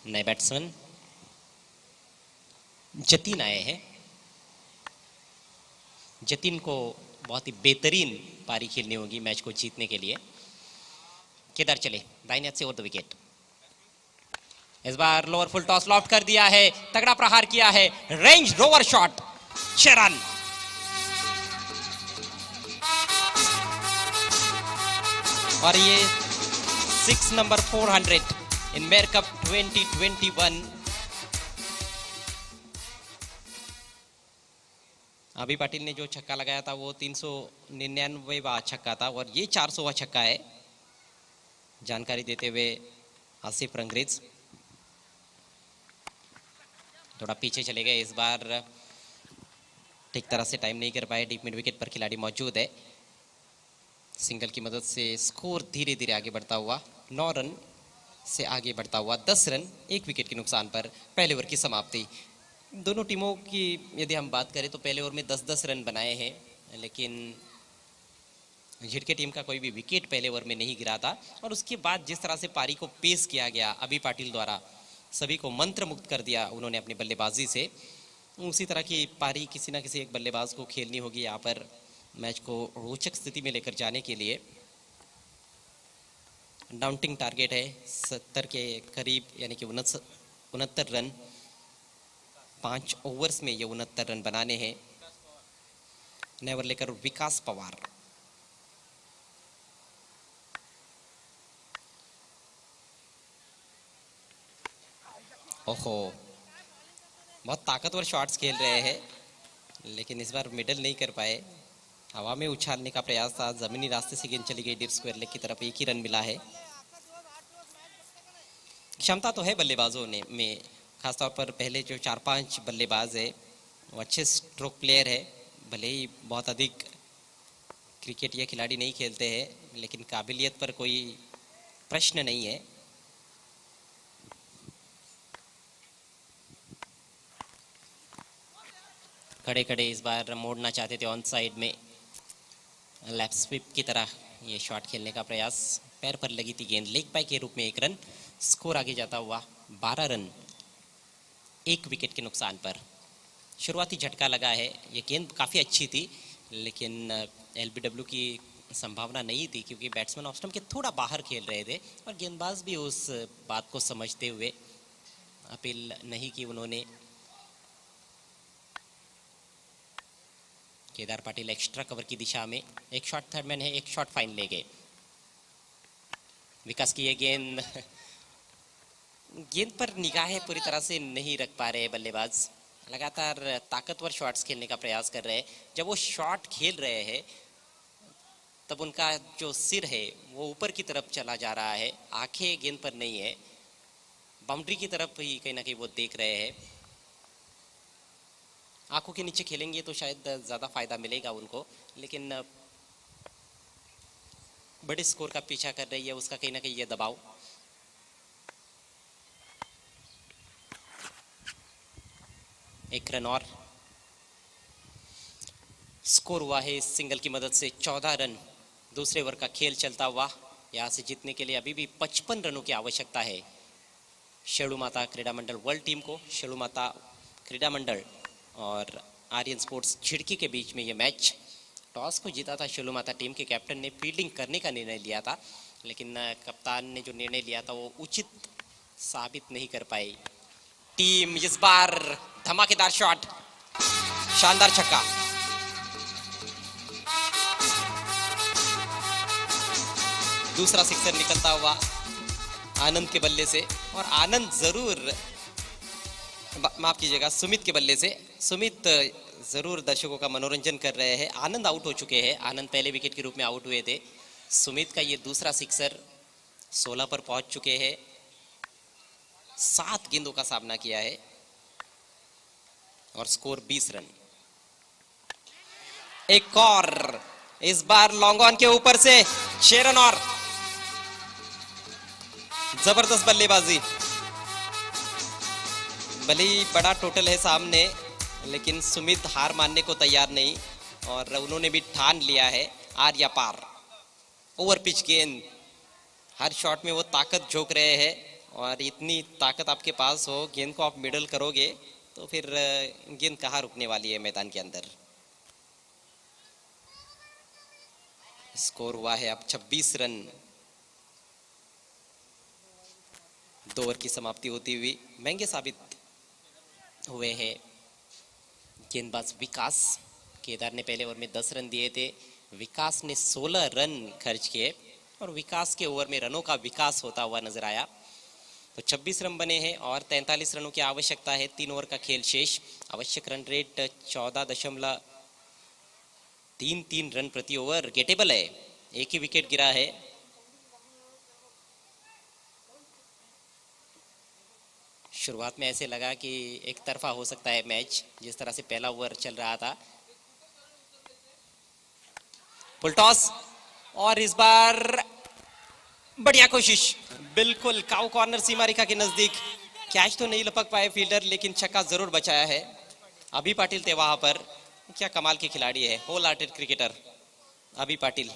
नए बैट्समैन जतिन आए हैं। जतिन को बहुत ही बेहतरीन पारी खेलनी होगी मैच को जीतने के लिए। केदार चले दाहिने हाथ से ओवर द विकेट। इस बार लोअर फुल टॉस लॉफ्ट कर दिया है, तगड़ा प्रहार किया है, रेंज रोवर शॉट, 6 रन। और ये 6 नंबर 400 इन मेयर कप 2021। अभी पाटिल ने जो छक्का लगाया था वो 399वां छक्का था और ये 400वां छक्का है। जानकारी देते हुए आसिफ रंगरेज थोड़ा पीछे चले गए, इस बार ठीक तरह से टाइम नहीं कर पाए। डीप मिड विकेट पर खिलाड़ी मौजूद है। सिंगल की मदद से स्कोर धीरे धीरे आगे बढ़ता हुआ 9 रन से आगे बढ़ता हुआ 10 रन 1 विकेट के नुकसान पर पहले ओवर की समाप्ति। दोनों टीमों की यदि हम बात करें तो पहले ओवर में 10-10 रन बनाए हैं, लेकिन झिटके टीम का कोई भी विकेट पहले ओवर में नहीं गिरा था। और उसके बाद जिस तरह से पारी को पेश किया गया अभी पाटिल द्वारा, सभी को मंत्र मुक्त कर दिया उन्होंने अपनी बल्लेबाजी से। उसी तरह की पारी किसी ना किसी एक बल्लेबाज को खेलनी होगी यहाँ पर मैच को रोचक स्थिति में लेकर जाने के लिए। डाउंटिंग टारगेट है 70 के करीब, यानी कि 69 रन। 5 ओवर्स में ये 69 रन बनाने हैं। नए ओवर लेकर विकास पवार। ओहो, बहुत ताकतवर शॉट्स खेल रहे हैं, लेकिन इस बार मिडल नहीं कर पाए। हवा में उछालने का प्रयास था, जमीनी रास्ते से गेंद चली गई डीप स्क्वायर लेग की तरफ। 1 ही रन मिला है। क्षमता तो है बल्लेबाजों ने में, खासतौर पर पहले जो 4-5 बल्लेबाज है वो अच्छे स्ट्रोक प्लेयर है। भले ही बहुत अधिक क्रिकेट ये खिलाड़ी नहीं खेलते हैं, लेकिन काबिलियत पर कोई प्रश्न नहीं है। खड़े खड़े इस बार मोड़ना चाहते थे ऑन साइड में, लैप स्वीप की तरह ये शॉट खेलने का प्रयास। पैर पर लगी थी गेंद, लेग बाय के रूप में 1 रन। स्कोर आगे जाता हुआ 12 रन 1 विकेट के नुकसान पर। शुरुआती झटका लगा है, ये गेंद काफ़ी अच्छी थी लेकिन एलबीडब्ल्यू की संभावना नहीं थी क्योंकि बैट्समैन ऑफ स्टंप के थोड़ा बाहर खेल रहे थे और गेंदबाज भी उस बात को समझते हुए अपील नहीं की उन्होंने। केदार पाटिल एक्स्ट्रा कवर की दिशा में, एक शॉट थर्ड मैन है, एक शॉट फाइन ले गए। विकास की ये गेंद पर निगाहें पूरी तरह से नहीं रख पा रहे बल्लेबाज, लगातार ताकतवर शॉट्स खेलने का प्रयास कर रहे हैं। जब वो शॉट खेल रहे हैं तब उनका जो सिर है वो ऊपर की तरफ चला जा रहा है, आंखें गेंद पर नहीं है, बाउंड्री की तरफ ही कहीं ना कहीं वो देख रहे हैं। आंखों के नीचे खेलेंगे तो शायद ज़्यादा फायदा मिलेगा उनको, लेकिन बड़े स्कोर का पीछा कर रही है उसका कहीं ना कहीं ये दबाव। एक रन और स्कोर हुआ है इस सिंगल की मदद से 14 रन। दूसरे ओवर का खेल चलता हुआ, यहाँ से जीतने के लिए अभी भी 55 रनों की आवश्यकता है शेड़ू माता क्रीड़ा मंडल वर्ल्ड टीम को। शेड़ू माता क्रीड़ा मंडल और आर्यन स्पोर्ट्स झिड़की के बीच में ये मैच। टॉस को जीता था शेड़ू माता टीम के कैप्टन ने फील्डिंग करने का निर्णय लिया था, लेकिन कप्तान ने जो निर्णय लिया था वो उचित साबित नहीं कर पाई टीम। इस बार धमाकेदार शॉट, शानदार छक्का। दूसरा सिक्सर निकलता हुआ आनंद के बल्ले से, और आनंद जरूर माफ कीजिएगा सुमित के बल्ले से। सुमित जरूर दर्शकों का मनोरंजन कर रहे हैं। आनंद आउट हो चुके हैं, आनंद पहले विकेट के रूप में आउट हुए थे। सुमित का ये दूसरा सिक्सर 16 पर पहुंच चुके हैं, 7 गेंदों का सामना किया है और स्कोर 20 रन। एक और, इस बार लॉन्ग ऑन के ऊपर से 6 रन और। जबरदस्त बल्लेबाजी, भले ही बड़ा टोटल है सामने लेकिन सुमित हार मानने को तैयार नहीं और उन्होंने भी ठान लिया है आर या पार। ओवर पिच गेंद, हर शॉट में वो ताकत झोंक रहे हैं और इतनी ताकत आपके पास हो, गेंद को आप मिडल करोगे तो फिर गेंद कहाँ रुकने वाली है मैदान के अंदर। स्कोर हुआ है अब 26 रन। 2 ओवर की समाप्ति होती हुई महंगे साबित हुए हैं गेंदबाज विकास। केदार ने पहले ओवर में 10 रन दिए थे, विकास ने 16 रन खर्च किए और विकास के ओवर में रनों का विकास होता हुआ नजर आया। तो 26 रन बने हैं और 43 रनों की आवश्यकता है। 3 ओवर का खेल शेष। आवश्यक रन रेट 14.33 रन प्रति ओवर। गेटेबल है, एक ही विकेट गिरा है। शुरुआत में ऐसे लगा कि एक तरफा हो सकता है मैच, जिस तरह से पहला ओवर चल रहा था। फुल टॉस और इस बार बढ़िया कोशिश, बिल्कुल काउ कॉर्नर सीमा रेखा के नजदीक। कैच तो नहीं लपक पाए फील्डर लेकिन छक्का जरूर बचाया है। अभी पाटिल थे वहां पर, क्या कमाल के खिलाड़ी है, होल हार्टेड क्रिकेटर अभी पाटिल।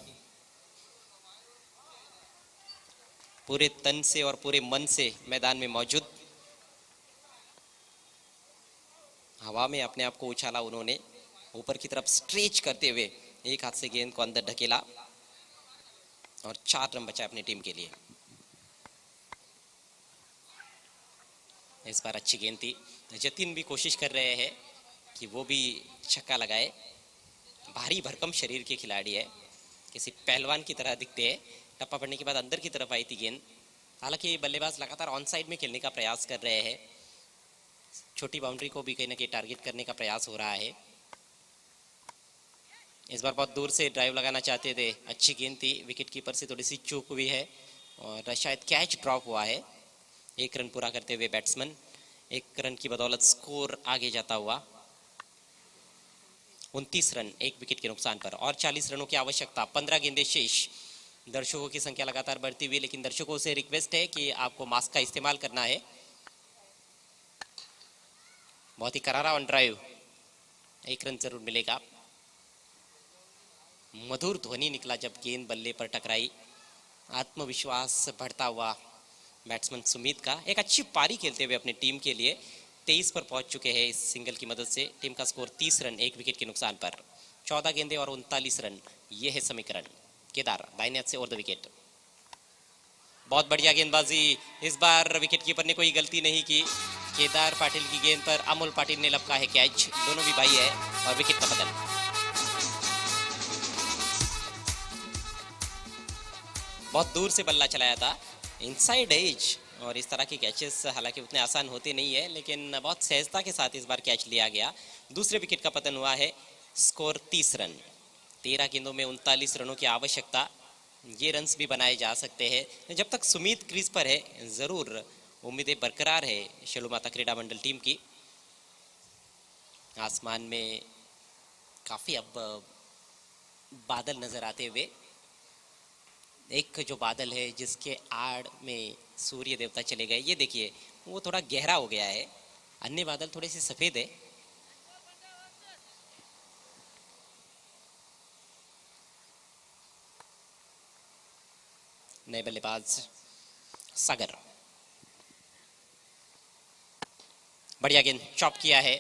पूरे तन से और पूरे मन से मैदान में मौजूद। हवा में अपने आप को उछाला उन्होंने, ऊपर की तरफ स्ट्रेच करते हुए एक हाथ से गेंद को अंदर ढकेला और 4 रन बचाए अपनी टीम के लिए। इस बार अच्छी गेंद थी। जतिन भी कोशिश कर रहे हैं कि वो भी छक्का लगाए। भारी भरकम शरीर के खिलाड़ी है, किसी पहलवान की तरह दिखते हैं। टप्पा पड़ने के बाद अंदर की तरफ आई थी गेंद। हालांकि बल्लेबाज लगातार ऑन साइड में खेलने का प्रयास कर रहे हैं। छोटी बाउंड्री को भी कहीं ना कहीं टारगेट करने का प्रयास हो रहा है। इस बार बहुत दूर से ड्राइव लगाना चाहते थे, अच्छी गेंद थी, विकेट कीपर से थोड़ी सी चूक हुई है और शायद कैच ड्रॉप हुआ है। 1 रन पूरा करते हुए बैट्समैन 1 रन की बदौलत स्कोर आगे जाता हुआ 29 रन 1 विकेट के नुकसान पर और 40 रनों की आवश्यकता। 15 गेंदें शेष। दर्शकों की संख्या लगातार बढ़ती हुई, लेकिन दर्शकों से रिक्वेस्ट है कि आपको मास्क का इस्तेमाल करना है। बहुत ही करारा ऑन ड्राइव, 1 रन जरूर मिलेगा। मधुर ध्वनि निकला जब गेंद बल्ले पर टकराई। आत्मविश्वास बढ़ता हुआ बैट्समैन सुमित का एक अच्छी पारी खेलते हुए अपनी टीम के लिए 23 पर पहुंच चुके हैं इस सिंगल की मदद से। टीम का स्कोर 30 रन 1 विकेट के नुकसान पर, 14 गेंदे और 39 रन, ये है समीकरण। केदार दाहिने हाथ से ओवर द विकेट, बहुत बढ़िया गेंदबाजी। इस बार विकेट कीपर ने कोई गलती नहीं की। केदार पाटिल की गेंद पर अमोल पाटिल ने लपका है कैच, दोनों भी भाई है और विकेट का बदल। बहुत दूर से बल्ला चलाया था, इनसाइड एज, और इस तरह के कैचेस हालांकि उतने आसान होते नहीं है, लेकिन बहुत सहजता के साथ इस बार कैच लिया गया। दूसरे विकेट का पतन हुआ है, स्कोर 30 रन, 13 गेंदों में 39 रनों की आवश्यकता। ये रन्स भी बनाए जा सकते हैं जब तक सुमित क्रीज पर है, जरूर उम्मीदें बरकरार है शेलू माता क्रीडा मंडल टीम की। आसमान में काफी अब बादल नजर आते हुए, एक जो बादल है जिसके आड़ में सूर्य देवता चले गए, ये देखिए वो थोड़ा गहरा हो गया है, अन्य बादल थोड़े से सफेद है। नए बल्लेबाज सागर, बढ़िया गेंद चॉप किया है,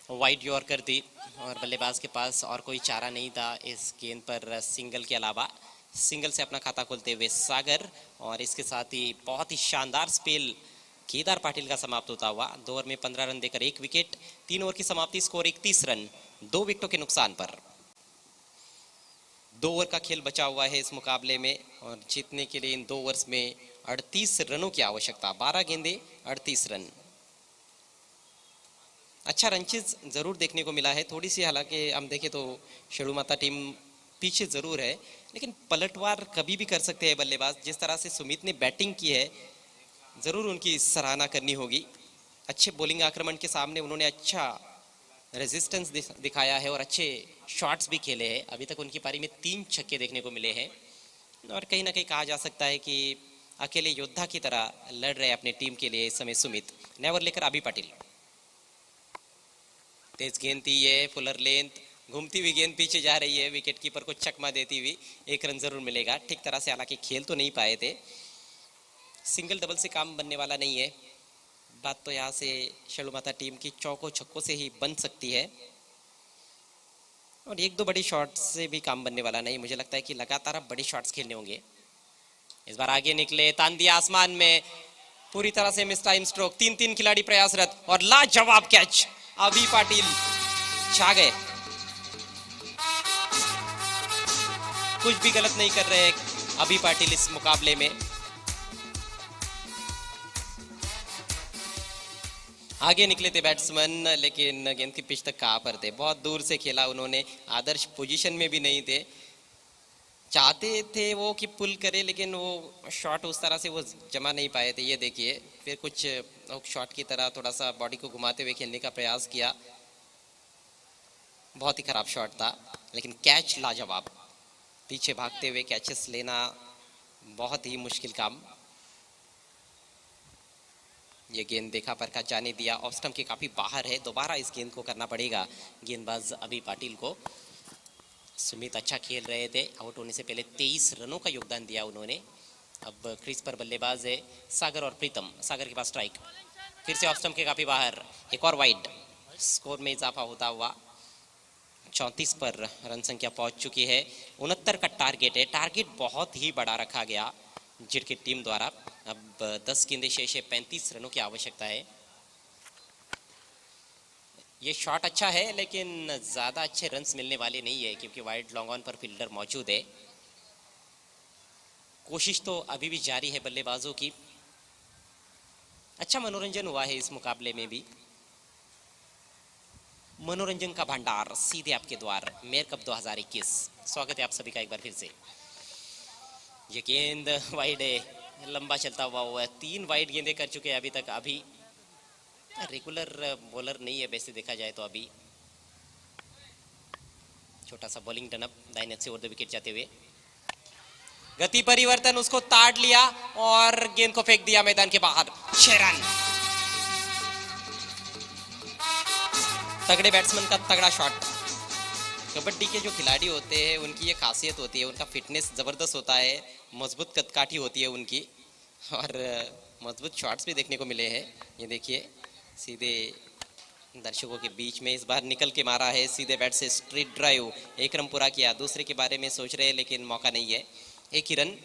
वाइड यॉर्कर दी और बल्लेबाज के पास और कोई चारा नहीं था इस गेंद पर सिंगल के अलावा। सिंगल से अपना खाता खोलते हुए सागर, और इसके साथ ही बहुत ही शानदार स्पेल केदार पाटिल का समाप्त होता हुआ। 2 ओवर में 15 रन देकर 1 विकेट, 3 ओवर की समाप्ति, स्कोर 31 रन 2 विकेटों के नुकसान पर। 2 ओवर का खेल बचा हुआ है इस मुकाबले में, और जीतने के लिए इन 2 ओवर्स में 38 रनों की आवश्यकता। 12 गेंदे 38 रन। अच्छा रनचेज जरूर देखने को मिला है, थोड़ी सी हालांकि हम देखें तो शेरू माता टीम पीछे जरूर है, लेकिन पलटवार कभी भी कर सकते हैं बल्लेबाज। जिस तरह से सुमित ने बैटिंग की है, जरूर उनकी सराहना करनी होगी। अच्छे बॉलिंग आक्रमण के सामने उन्होंने अच्छा रेजिस्टेंस दिखाया है और अच्छे शॉट्स भी खेले हैं। अभी तक उनकी पारी में 3 छक्के देखने को मिले हैं, और कहीं ना कहीं कहा जा सकता है कि अकेले योद्धा की तरह लड़ रहे अपने टीम के लिए इस समय सुमित। नेवर लेकर अभी पाटिल, तेज गेंद थी ये, फुलर लेंथ, घूमती हुई गेंद पीछे जा रही है, विकेट कीपर को चकमा देती हुई। 1 रन जरूर मिलेगा। ठीक तरह से हालांकि खेल तो नहीं पाए थे, सिंगल डबल से काम बनने वाला नहीं है। बात तो यहाँ से शेलू माता टीम की चौकों छक्कों से ही बन सकती है, और 1-2 बड़ी शॉट से भी काम बनने वाला नहीं। मुझे लगता है कि लगातार अब बड़ी शॉट्स खेलने होंगे। इस बार आगे निकले, तान दिया आसमान में, पूरी तरह से मिस टाइम स्ट्रोक, 3 खिलाड़ी प्रयासरत और लाजवाब कैच। अभी पाटिल छा गए, कुछ भी गलत नहीं कर रहे अभी पाटिल इस मुकाबले में। आगे निकले थे बैट्समैन, लेकिन गेंद की पिच तक कहाँ पर थे, बहुत दूर से खेला उन्होंने, आदर्श पोजीशन में भी नहीं थे। चाहते थे वो कि पुल करे, लेकिन वो शॉट उस तरह से वो जमा नहीं पाए थे। ये देखिए, फिर कुछ शॉट की तरह थोड़ा सा बॉडी को घुमाते हुए खेलने का प्रयास किया, बहुत ही खराब शॉट था, लेकिन कैच लाजवाब। पीछे भागते हुए कैचेस लेना बहुत ही मुश्किल काम। ये गेंद देखा परखा जाने दिया, ऑफ स्टंप के काफी बाहर है, दोबारा इस गेंद को करना पड़ेगा गेंदबाज अभी पाटिल को। सुमित अच्छा खेल रहे थे, आउट होने से पहले 23 रनों का योगदान दिया उन्होंने। अब क्रीज पर बल्लेबाज है सागर और प्रीतम। सागर के पास स्ट्राइक, फिर से ऑफ स्टंप के काफी बाहर, एक और वाइड। स्कोर में इजाफा होता हुआ 34 पर रन संख्या पहुंच चुकी है। 69 का टारगेट है, टारगेट बहुत ही बड़ा रखा गया जिट की टीम द्वारा। अब 10 गेंदे शेष है, 35 रनों की आवश्यकता है। ये शॉट अच्छा है, लेकिन ज्यादा अच्छे रन्स मिलने वाले नहीं है, क्योंकि वाइड लॉन्ग ऑन पर फील्डर मौजूद है। कोशिश तो अभी भी जारी है बल्लेबाजों की। अच्छा मनोरंजन हुआ है इस मुकाबले में भी। मनोरंजन का भंडार सीधे आपके द्वार, मेयर कप 2021। स्वागत है आप सभी का एक बार फिर से। ये गेंद वाइड है, लंबा चलता हुआ है। 3 वाइड गेंदे कर चुके हैं अभी तक। अभी रेगुलर बॉलर नहीं है वैसे देखा जाए तो। अभी छोटा सा बॉलिंग टर्नअप, दाहिने से ओवर द विकेट जाते हुए, गति परिवर्तन, उसको ताड़ लिया और गेंद को फेंक दिया मैदान के बाहर। 6 रन। तगड़े बैट्समैन का तगड़ा शॉट। कबड्डी के जो खिलाड़ी होते हैं उनकी ये खासियत होती है, उनका फिटनेस जबरदस्त होता है, मजबूत कदकाठी होती है उनकी, और मजबूत शॉट्स भी देखने को मिले हैं। ये देखिए सीधे दर्शकों के बीच में इस बार निकल के मारा है, सीधे बैट से स्ट्रेट ड्राइव, एक रन पूरा किया। दूसरे के बारे में सोच रहे हैं लेकिन मौका नहीं है, एक ही रन।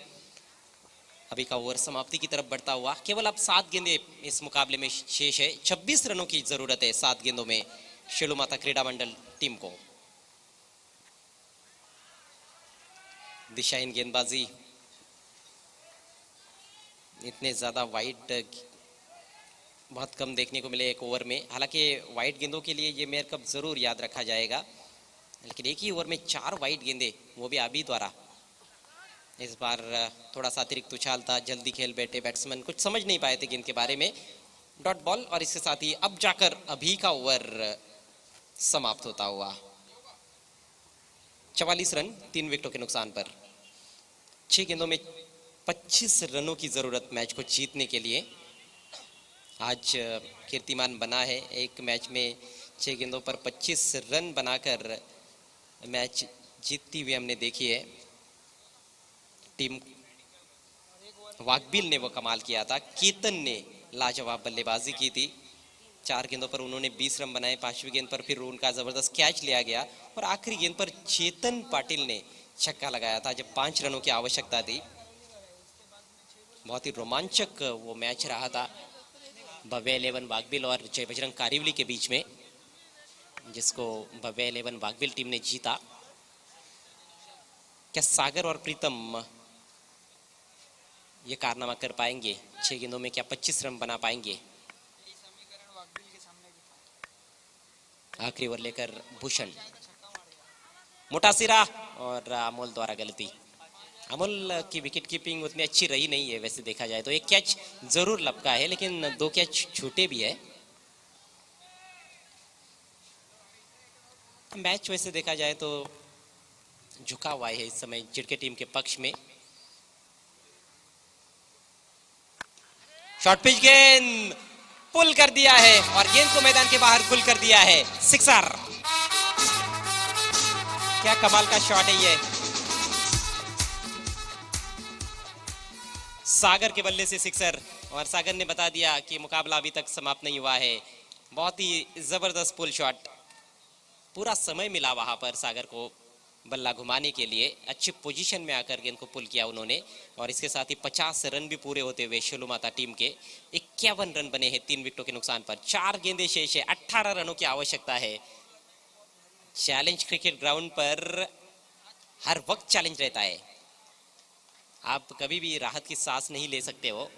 अभी का ओवर समाप्ति की तरफ बढ़ता हुआ, केवल अब 7 गेंदे इस मुकाबले में शेष है। 26 रनों की जरूरत है 7 गेंदों में शेलू माता क्रीड़ा मंडल टीम को। दिशाहीन गेंदबाजी, इतने ज्यादा वाइड बहुत कम देखने को मिले एक ओवर में। हालांकि वाइड गेंदों के लिए ये मेयर कप जरूर याद रखा जाएगा, लेकिन एक ही ओवर में 4 वाइड गेंदे, वो भी आबी द्वारा। इस बार थोड़ा सा अतिरिक्त उछाल था, जल्दी खेल बैठे बैट्समैन, कुछ समझ नहीं पाए थे गेंद के बारे में। डॉट बॉल, और इसके साथ ही अब जाकर अभी का ओवर समाप्त होता हुआ। 44 रन 3 विकेटों के नुकसान पर। 6 गेंदों में 25 रनों की जरूरत मैच को जीतने के लिए। आज कीर्तिमान बना है, एक मैच में 6 गेंदों पर 25 रन बनाकर मैच जीतती हुई हमने देखी है टीम। वाकबिल ने वो कमाल किया था, केतन ने लाजवाब बल्लेबाजी की थी। 4 गेंदों पर उन्होंने 20 रन बनाए, 5वीं गेंद पर फिर उनका जबरदस्त कैच लिया गया, और आखिरी गेंद पर चेतन पाटिल ने छक्का लगाया था जब 5 रनों की आवश्यकता थी। बहुत ही रोमांचक वो मैच रहा था भव्य 11 वाकबिल और जय बजरंग कारिवली के बीच में, जिसको भव्य 11 वाकबिल टीम ने जीता। क्या सागर और प्रीतम ये कारनामा कर पाएंगे? 6 गेंदों में क्या 25 रन बना पाएंगे? आखिरी ओवर लेकर भूषण, मोटा सिरा, और अमोल द्वारा गलती। अमोल की विकेट कीपिंग उतनी अच्छी रही नहीं है वैसे देखा जाए तो। एक कैच जरूर लपका है, लेकिन 2 कैच छूटे भी है। मैच वैसे देखा जाए तो झुका हुआ है इस समय जिड़के टीम के पक्ष में। शॉर्ट पिच गेंद पुल कर दिया है और गेंद को मैदान के बाहर पुल कर दिया है। सिक्सर, क्या कमाल का शॉट है ये। सागर के बल्ले से सिक्सर, और सागर ने बता दिया कि मुकाबला अभी तक समाप्त नहीं हुआ है। बहुत ही जबरदस्त पुल शॉट, पूरा समय मिला वहां पर सागर को बल्ला घुमाने के लिए। अच्छी पोजीशन में आकर गेंद को पुल किया उन्होंने, और इसके साथ ही 50 रन भी पूरे होते हुए शेलू माता टीम के 51 रन बने हैं 3 विकेटों के नुकसान पर। 4 गेंदे शेष है, 18 रनों की आवश्यकता है। चैलेंज क्रिकेट ग्राउंड पर हर वक्त चैलेंज रहता है, आप कभी भी राहत की सांस नहीं ले सकते हो।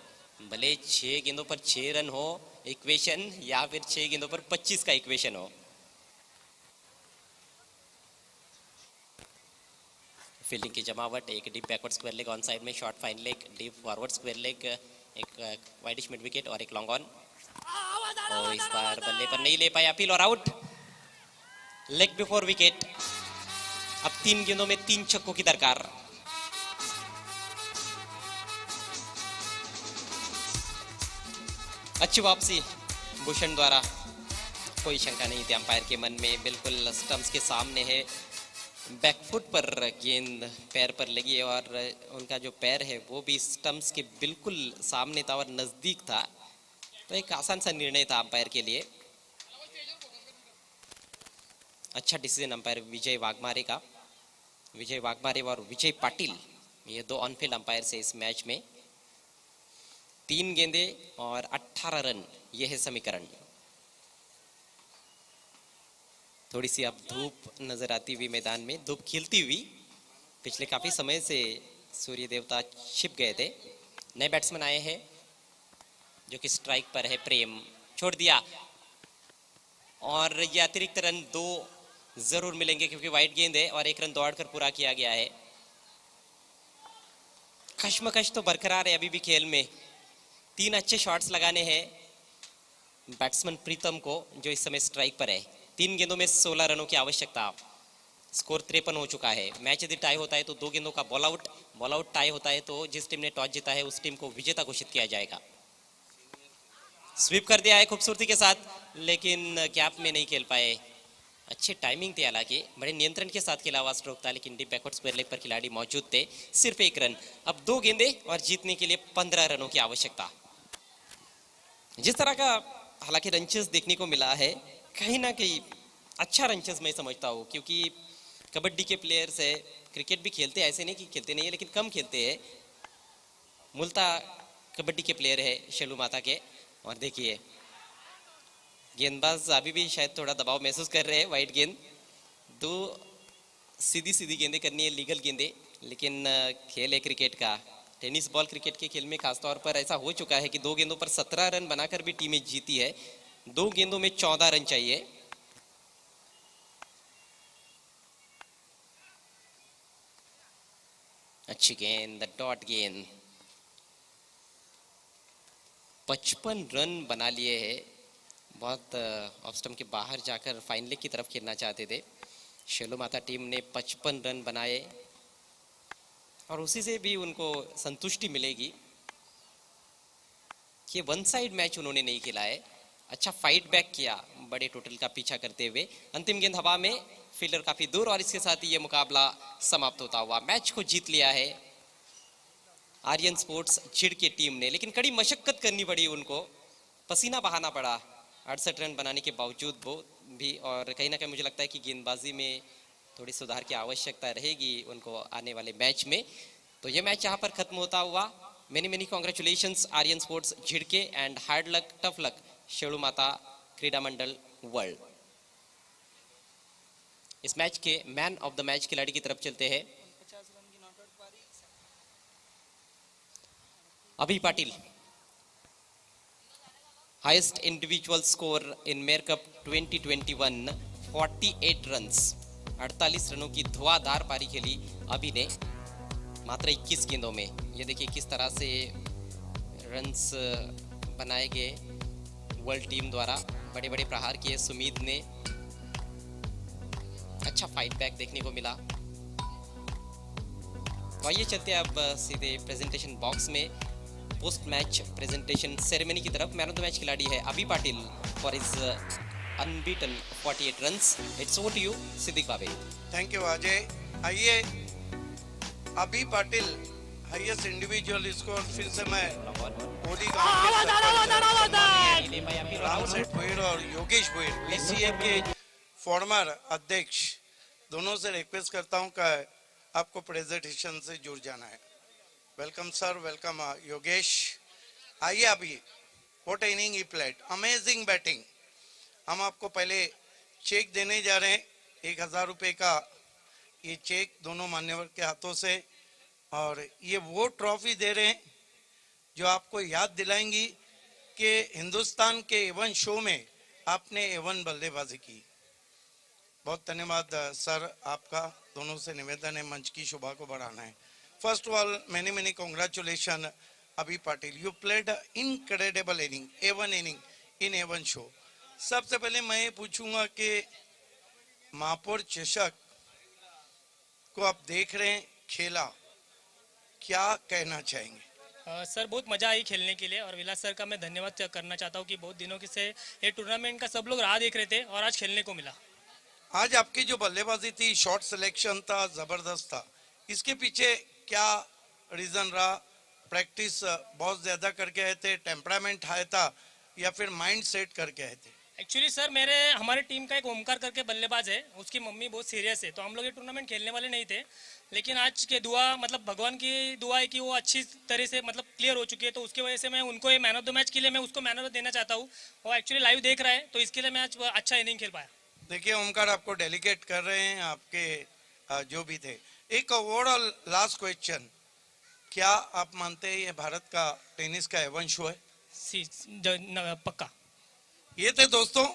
भले 6 गेंदों पर 6 रन हो इक्वेशन, या फिर 6 गेंदों पर 25 का इक्वेशन हो। फील्डिंग की जमावट, एक deep backward square leg on side में, short fine leg, deep forward square leg, एक वाइडिश मिड विकेट और एक लॉन्ग ऑन। और इस बार बल्ले पर नहीं ले पाए अपील और आउट। Leg before wicket. अब 3 गेंदों में 3 छक्कों की दरकार। अच्छी वापसी भूषण द्वारा, कोई शंका नहीं थी अंपायर के मन में। बिल्कुल स्टंप्स के सामने है, बैकफुट पर गेंद पैर पर लगी है, और उनका जो पैर है वो भी स्टंप्स के बिल्कुल सामने था और नजदीक था। तो एक आसान सा निर्णय था अंपायर के लिए। अच्छा डिसीजन अंपायर विजय वाघमारे का। विजय वाघमारे और विजय पाटिल, ये 2 ऑन फील्ड अंपायर से इस मैच में। 3 गेंदे और 18 रन, यह है समीकरण। थोड़ी सी अब धूप नजर आती हुई मैदान में, धूप खिलती हुई। पिछले काफी समय से सूर्य देवता छिप गए थे। नए बैट्समैन आए हैं जो कि स्ट्राइक पर है। प्रेम छोड़ दिया, और ये अतिरिक्त रन 2 जरूर मिलेंगे क्योंकि वाइड गेंद है, और 1 रन दौड़कर पूरा किया गया है। कश्मकश तो बरकरार है अभी भी खेल में। 3 अच्छे शॉट्स लगाने हैं बैट्समैन प्रीतम को, जो इस समय स्ट्राइक पर है। 3 गेंदों में 16 रनों की आवश्यकता। स्कोर 53 हो चुका है। मैच यदि टाई होता है तो 2 गेंदों का बॉल आउट टाई होता है तो जिस टीम ने टॉस जीता है उस टीम को विजेता घोषित किया जाएगा। स्वीप कर दिया है खूबसूरती के साथ, लेकिन गैप में नहीं खेल पाए अच्छे टाइमिंग थे, हालांकि बड़े नियंत्रण के साथ खेला हुआ स्ट्रोक था, लेकिन डीप बैकवर्ड स्क्वायर लेग पर खिलाड़ी मौजूद थे। सिर्फ एक रन, अब 2 गेंदे और जीतने के लिए 15 रनों की आवश्यकता। जिस तरह का हालांकि रनचेस देखने को मिला है, कहीं ना कहीं अच्छा रनचेस मैं समझता हूँ, क्योंकि कबड्डी के प्लेयर्स है, क्रिकेट भी खेलते हैं, ऐसे नहीं कि खेलते नहीं है, लेकिन कम खेलते हैं। मूलतः कबड्डी के प्लेयर है शेलू माता के। और देखिए गेंदबाज अभी भी शायद थोड़ा दबाव महसूस कर रहे हैं। वाइट गेंद, 2 सीधी सीधी गेंदें करनी है, लीगल गेंदें, लेकिन खेल है क्रिकेट का। टेनिस बॉल क्रिकेट के खेल में खासतौर पर ऐसा हो चुका है कि 2 गेंदों पर 17 रन बनाकर भी टीमें जीती है। 2 गेंदों में 14 रन चाहिए। अच्छी गेंद, डॉट गेंद। 55 रन बना लिए हैं। बहुत ऑफ स्टंप के बाहर जाकर फाइन लेग की तरफ खेलना चाहते थे। शेलू माता टीम ने 55 रन बनाए और उसी से भी उनको संतुष्टि मिलेगी कि वन साइड मैच उन्होंने नहीं खेला है। अच्छा फाइट बैक किया बड़े टोटल का पीछा करते हुए। अंतिम गेंद हवा में, फील्डर काफी दूर, और इसके साथ ही ये मुकाबला समाप्त होता हुआ। मैच को जीत लिया है आर्यन स्पोर्ट्स झिड़ की टीम ने, लेकिन कड़ी मशक्कत करनी पड़ी उनको, पसीना बहाना पड़ा 68 रन बनाने के बावजूद वो भी। और कहीं ना कहीं मुझे लगता है कि गेंदबाजी में थोड़ी सुधार की आवश्यकता रहेगी उनको आने वाले मैच में। तो ये मैच यहाँ पर खत्म होता हुआ। Many congratulations Aryan sports Jhidke and hard luck tough luck Shelu Mata Krida Mandal world. इस मैच के मैन ऑफ द मैच खिलाड़ी की तरफ चलते हैं। Abhi Patil, highest individual score in mayor cup 2021, 48 runs, 48 रनों की धुआंधार पारी खेली अभी ने मात्र 21 गेंदों में। ये देखिए किस तरह से रन्स बनाए गए वर्ल्ड टीम द्वारा, बड़े बड़े प्रहार किए सुमीत ने। अच्छा फाइट बैक देखने को मिला। तो आइए चलते हैं अब सीधे प्रेजेंटेशन बॉक्स में, पोस्ट मैच प्रेजेंटेशन सेरेमनी की तरफ। मैन ऑफ द मैच खिलाड़ी है Abhi Patil for his unbeaten 48 runs. It's over to you Siddiq Babe. Thank you Ajay. आइए Abhi Patil highest individual score, फिर से मैं ओडी राम सेठ भुईर और योगेश भुईर बीसीए के फॉर्मर अध्यक्ष दोनों से रिक्वेस्ट करता हूं कि आपको प्रेजेंटेशन से जुड़ जाना है। Welcome sir, welcome Yogesh. आइए अभी what inning he played, amazing batting. हम आपको पहले चेक देने जा रहे हैं 1000 रुपये का, ये चेक दोनों मान्यवर के हाथों से, और ये वो ट्रॉफी दे रहे हैं जो आपको याद दिलाएंगी कि हिंदुस्तान के एवन शो में आपने एवन बल्लेबाजी की। बहुत धन्यवाद सर आपका। दोनों से निवेदन है मंच की शोभा को बढ़ाना है। First of all many congratulation Abhi Patil, you played incredible inning, A one inning in A one show. सबसे पहले मैं ये पूछूंगा कि महापौर चषक को आप देख रहे हैं खेला, क्या कहना चाहेंगे? सर बहुत मज़ा आई खेलने के लिए, और विलास सर का मैं धन्यवाद करना चाहता हूँ कि बहुत दिनों के से ये टूर्नामेंट का सब लोग राह देख रहे थे और आज खेलने को मिला। आज आपकी जो बल्लेबाजी थी, शॉट सिलेक्शन था, जबरदस्त था, इसके पीछे क्या रीजन रहा? प्रैक्टिस बहुत ज्यादा करके आए थे, टेम्परामेंट हाई था, या फिर माइंड सेट करके आए थे? एक्चुअली सर हमारे टीम का एक ओमकार करके बल्लेबाज है, उसकी मम्मी बहुत सीरियस है, तो हम लोग ये टूर्नामेंट खेलने वाले नहीं थे, लेकिन आज के दुआ मतलब भगवान की दुआ है कि वो अच्छी तरह से मतलब क्लियर हो चुकी है, तो उसकी वजह से मैं उनको ये मैन ऑफ द मैच के लिए मैं उसको मैन ऑफ द देना चाहता हूँ। वो एक्चुअली लाइव देख रहा है, तो इसके लिए मैं आज अच्छा इनिंग खेल पाया। देखिए ओमकार आपको डेलीगेट कर रहे हैं, आपके जो भी थे। एक ओवरऑल लास्ट क्वेश्चन, क्या आप मानते हैं ये भारत का टेनिस का एवन शो है? पक्का। ये थे दोस्तों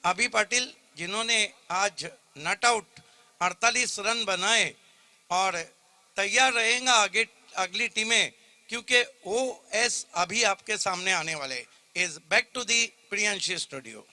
अभी पाटिल, जिन्होंने आज नॉट आउट 48 रन बनाए और तैयार रहेगा आगे अगली टीमें, क्योंकि OS अभी आपके सामने आने वाले। Is back to the Priyanshi studio.